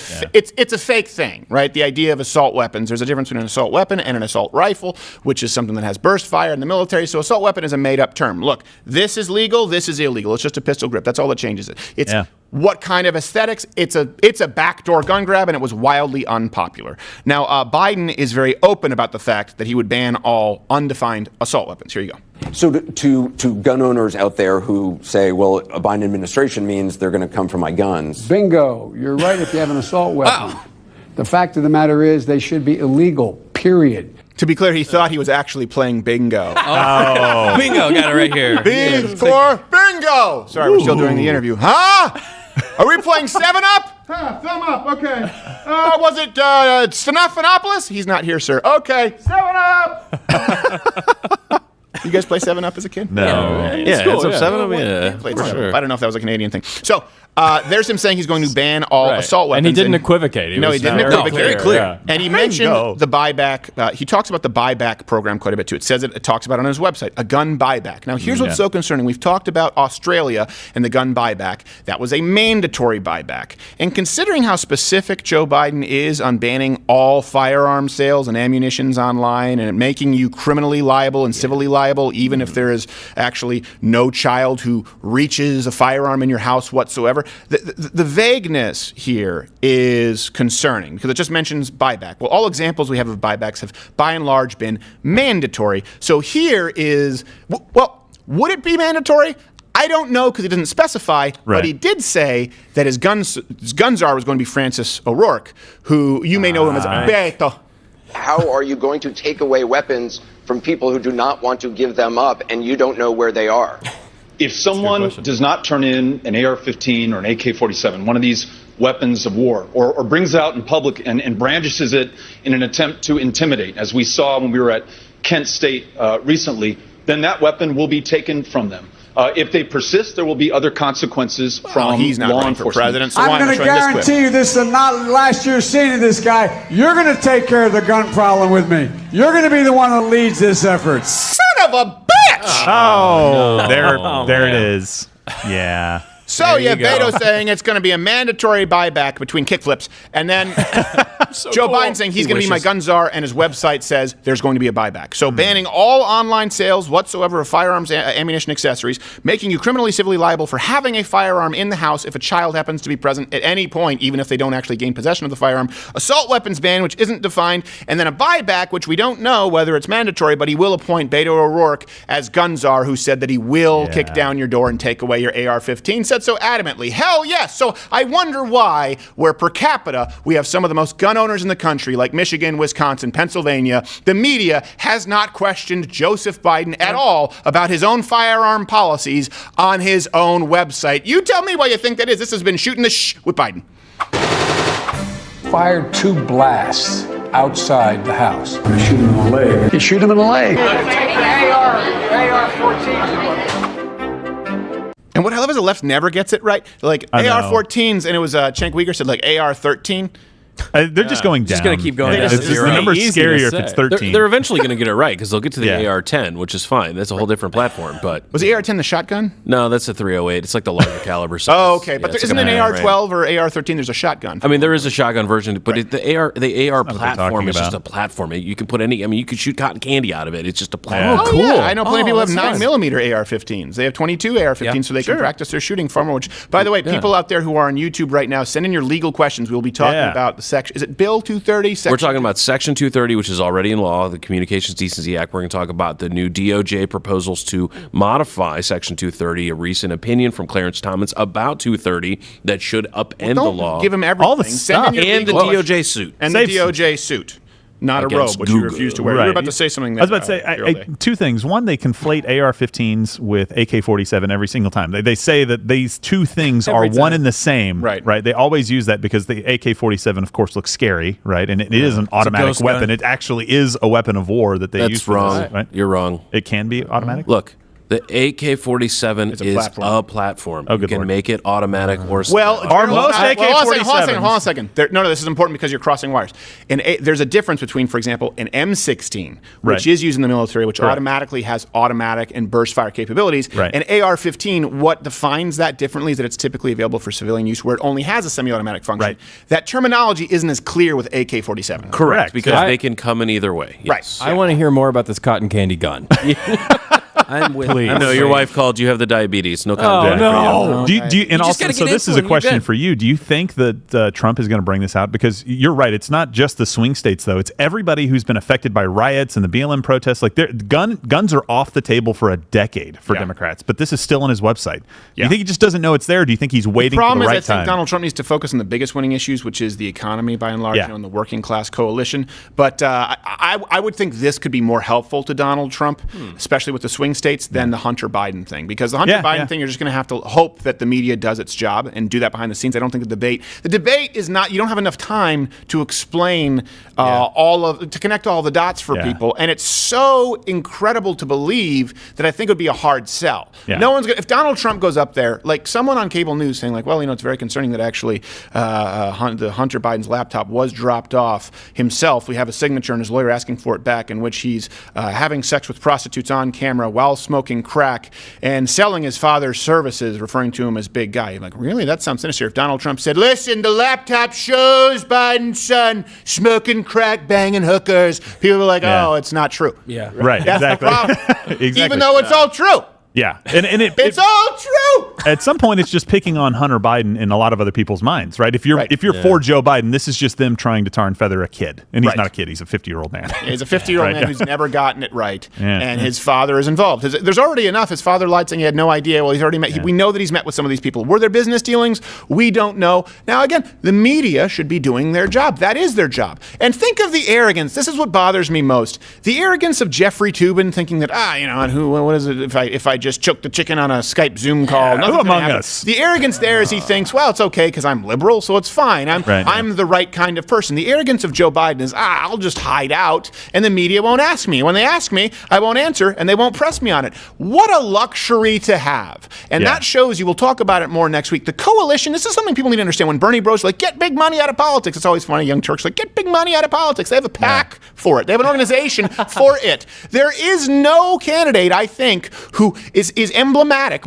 fake thing, right? The idea of assault weapons. There's a difference between an assault weapon and an assault rifle, which is something that has burst fire in the military. So assault weapon is a made-up term. Look, this is legal. This is illegal. It's just a pistol grip. That's all that changes it. It's what kind of aesthetics? It's a backdoor gun grab, and it was wildly unpopular. Now, Biden is very open about the fact that he would ban all undefined assault weapons. Here you go. So to gun owners out there who say, well, a Biden administration means they're going to come for my guns. Bingo. You're right if you have an assault weapon. Wow. The fact of the matter is they should be illegal, period. To be clear, he thought he was actually playing bingo. Oh. Bingo, got it right here. B for bingo. Sorry, we're still doing the interview. Huh? Are we playing 7-Up? Thumb up, okay. Was it Stenophanopolis? He's not here, sir. Okay, 7-Up. You guys play 7-Up as a kid? No. Yeah, It's cool, 7-Up, yeah. Played For 7-Up. sure. I don't know if that was a Canadian thing. So there's him saying he's going to ban all assault weapons. And he didn't equivocate. He didn't equivocate. Very clear. Yeah. And he mentioned the buyback. He talks about the buyback program quite a bit too. It says it talks about it on his website, a gun buyback. Now, here's what's so concerning. We've talked about Australia and the gun buyback. That was a mandatory buyback. And considering how specific Joe Biden is on banning all firearm sales and ammunitions online and making you criminally liable and civilly liable, even if there is actually no child who reaches a firearm in your house whatsoever, the vagueness here is concerning because it just mentions buyback. Well, all examples we have of buybacks have by and large been mandatory. So here is, well, would it be mandatory? I don't know because he doesn't specify, but he did say that his gun czar was going to be Francis O'Rourke, who you may know him as Beto. How are you going to take away weapons from people who do not want to give them up and you don't know where they are? If someone does not turn in an AR-15 or an AK-47, one of these weapons of war, or brings it out in public and brandishes it in an attempt to intimidate, as we saw when we were at Kent State recently, then that weapon will be taken from them. If they persist, there will be other consequences from he's not law running for enforcement. president, so I'm going to guarantee you this is not last year's scene of this guy. You're going to take care of the gun problem with me. You're going to be the one that leads this effort. Son of a bitch! There it is. Yeah. So Beto's saying it's going to be a mandatory buyback between kickflips, and then Joe Biden saying he's going to be my gun czar, and his website says there's going to be a buyback. So banning all online sales whatsoever of firearms, ammunition, accessories, making you criminally civilly liable for having a firearm in the house if a child happens to be present at any point, even if they don't actually gain possession of the firearm. Assault weapons ban, which isn't defined, and then a buyback, which we don't know whether it's mandatory, but he will appoint Beto O'Rourke as gun czar, who said that he will kick down your door and take away your AR-15. Says said so adamantly. Hell yes. So I wonder why, where per capita we have some of the most gun owners in the country, like Michigan, Wisconsin, Pennsylvania, the media has not questioned Joseph Biden at all about his own firearm policies on his own website. You tell me why you think that is. This has been shooting the with Biden. Fired 2 blasts outside the house. You shoot him in the leg. You shoot him in the leg. AR-14. And what I love is the left never gets it right. Like AR-14s, and it was Cenk Uygur said like AR-13. They're just going down. Just going to keep going down. The number's scarier if it's 13. They're eventually going to get it right because they'll get to the AR-10, which is fine. That's a whole different platform. But was the AR-10 the shotgun? No, that's a 308. It's like the larger caliber size. Oh, okay. But there isn't an AR-12 or AR-13. There's a shotgun. I mean, there is a shotgun version, but the AR platform is just a platform. You can put any. I mean, you could shoot cotton candy out of it. It's just a platform. Oh, cool. Yeah. I know plenty of people have 9mm AR-15s. They have 22 AR-15s, so they can practice their shooting far more. Which, by the way, people out there who are on YouTube right now, send in your legal questions. We'll be talking about the section. Is it Bill 230? We're talking about Section 230, which is already in law, the Communications Decency Act. We're going to talk about the new DOJ proposals to modify Section 230, a recent opinion from Clarence Thomas about 230 that should upend the law. Give him everything. All the stuff. And the DOJ suit. And the DOJ suit. Not a robe, which you refuse to wear. Right. You were about to say something there. I was about to say two things. One, they conflate AR-15s with AK-47 every single time. They say that these two things are one and the same. Right. They always use that because the AK-47, of course, looks scary, right? And it is an automatic weapon. It actually is a weapon of war that they use for wrong. this, right? You're wrong. It can be automatic? Look. The AK-47 is a platform. Oh, you can make it automatic or well, are most AK-47s? Hold on a second. No, this is important because you're crossing wires. There's a difference between, for example, an M16, which is used in the military, which automatically has automatic and burst fire capabilities. An AR-15, what defines that differently is that it's typically available for civilian use where it only has a semi-automatic function. That terminology isn't as clear with AK-47. Correct, because they can come in either way. Yes. I want to hear more about this cotton candy gun. I'm with. Please. I know your wife called. You have the diabetes. No comment. For you. Do you, and also, so this is a question for you. Do you think that Trump is going to bring this out? Because you're right. It's not just the swing states, though. It's everybody who's been affected by riots and the BLM protests. Like guns are off the table for a decade for Democrats, but this is still on his website. Do you think he just doesn't know it's there? Or do you think he's waiting for the right time? The problem is I think Donald Trump needs to focus on the biggest winning issues, which is the economy by and large, and the working class coalition. But I would think this could be more helpful to Donald Trump, especially with the swing states, than the Hunter Biden thing, because the Hunter Biden thing, you're just going to have to hope that the media does its job and do that behind the scenes. I don't think the debate is not, you don't have enough time to explain to connect all the dots for people. And it's so incredible to believe that I think it would be a hard sell. No one's if Donald Trump goes up there, like someone on cable news saying like, well, it's very concerning that actually the Hunter Biden's laptop was dropped off himself. We have a signature and his lawyer asking for it back in which he's having sex with prostitutes on camera while smoking crack and selling his father's services, referring to him as big guy. I'm like, really? That sounds sinister. If Donald Trump said, listen, the laptop shows Biden's son smoking crack, banging hookers, people are like, oh, it's not true. Yeah. Right. That's exactly. the problem. Exactly. Even though it's all true. Yeah, and it's all true. At some point, it's just picking on Hunter Biden in a lot of other people's minds, right? If you're for Joe Biden, this is just them trying to tar and feather a kid, and he's not a kid; he's a 50-year-old man. He's a 50-year-old man who's never gotten it right, and his father is involved. There's already enough. His father lied, saying he had no idea. Well, he's already met. We know that he's met with some of these people. Were there business dealings? We don't know. Now, again, the media should be doing their job. That is their job. And think of the arrogance. This is what bothers me most: the arrogance of Jeffrey Toobin, thinking that what is it if I just choke the chicken on a Skype Zoom call? Nothing's among happen. us. The arrogance there is he thinks, well, it's okay because I'm liberal, so it's fine. I'm the right kind of person. The arrogance of Joe Biden is, I'll just hide out and the media won't ask me. When they ask me, I won't answer and they won't press me on it. What a luxury to have. And that shows you, we'll talk about it more next week. The coalition, this is something people need to understand. When Bernie Bros like, get big money out of politics, it's always funny, Young Turks like, get big money out of politics. They have a PAC for it. They have an organization for it. There is no candidate, I think, who is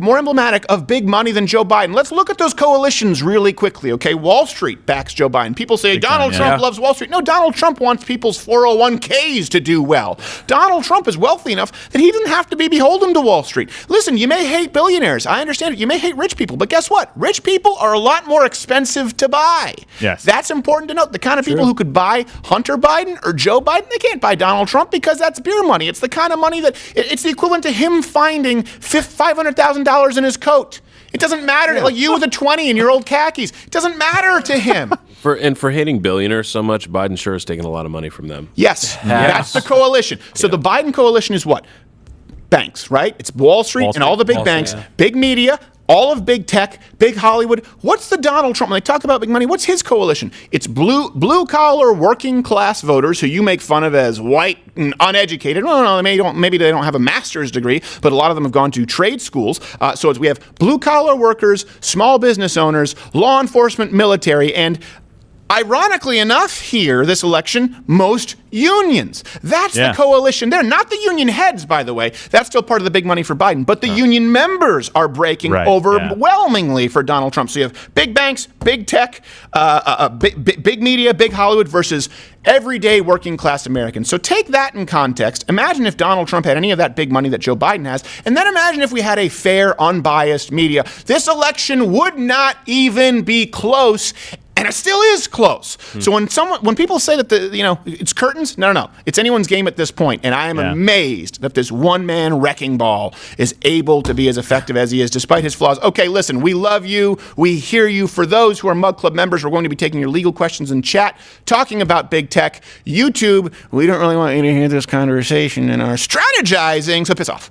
more emblematic of big money than Joe Biden. Let's look at those coalitions really quickly, okay? Wall Street backs Joe Biden. People say Donald Trump loves Wall Street. No, Donald Trump wants people's 401ks to do well. Donald Trump is wealthy enough that he doesn't have to be beholden to Wall Street. Listen, you may hate billionaires. I understand it. You may hate rich people. But guess what? Rich people are a lot more expensive to buy. Yes. That's important to note. The kind of people who could buy Hunter Biden or Joe Biden, they can't buy Donald Trump because that's beer money. It's the kind of money that it's the equivalent to him finding $500,000 in his coat. It doesn't matter. Like you with a 20 in your old khakis. It doesn't matter to him. For hating billionaires so much, Biden sure is taking a lot of money from them. Yes. That's the coalition. So the Biden coalition is what? Banks, right? It's Wall Street and all the big banks, big media, all of big tech, big Hollywood. What's the Donald Trump? When they talk about big money, what's his coalition? It's blue collar working class voters who you make fun of as white and uneducated. No, maybe they don't have a master's degree, but a lot of them have gone to trade schools. So we have blue collar workers, small business owners, law enforcement, military, and ironically enough here, this election, most unions. That's the coalition there. Not the union heads, by the way. That's still part of the big money for Biden. But the union members are breaking overwhelmingly for Donald Trump. So you have big banks, big tech, big media, big Hollywood versus everyday working class Americans. So take that in context. Imagine if Donald Trump had any of that big money that Joe Biden has. And then imagine if we had a fair, unbiased media. This election would not even be close. And it still is close. So when people say that it's curtains, no, it's anyone's game at this point. And I am amazed that this one-man wrecking ball is able to be as effective as he is, despite his flaws. Okay, listen, we love you. We hear you. For those who are Mug Club members, we're going to be taking your legal questions in chat, talking about big tech. YouTube, we don't really want you to hear this conversation and our strategizing, so piss off.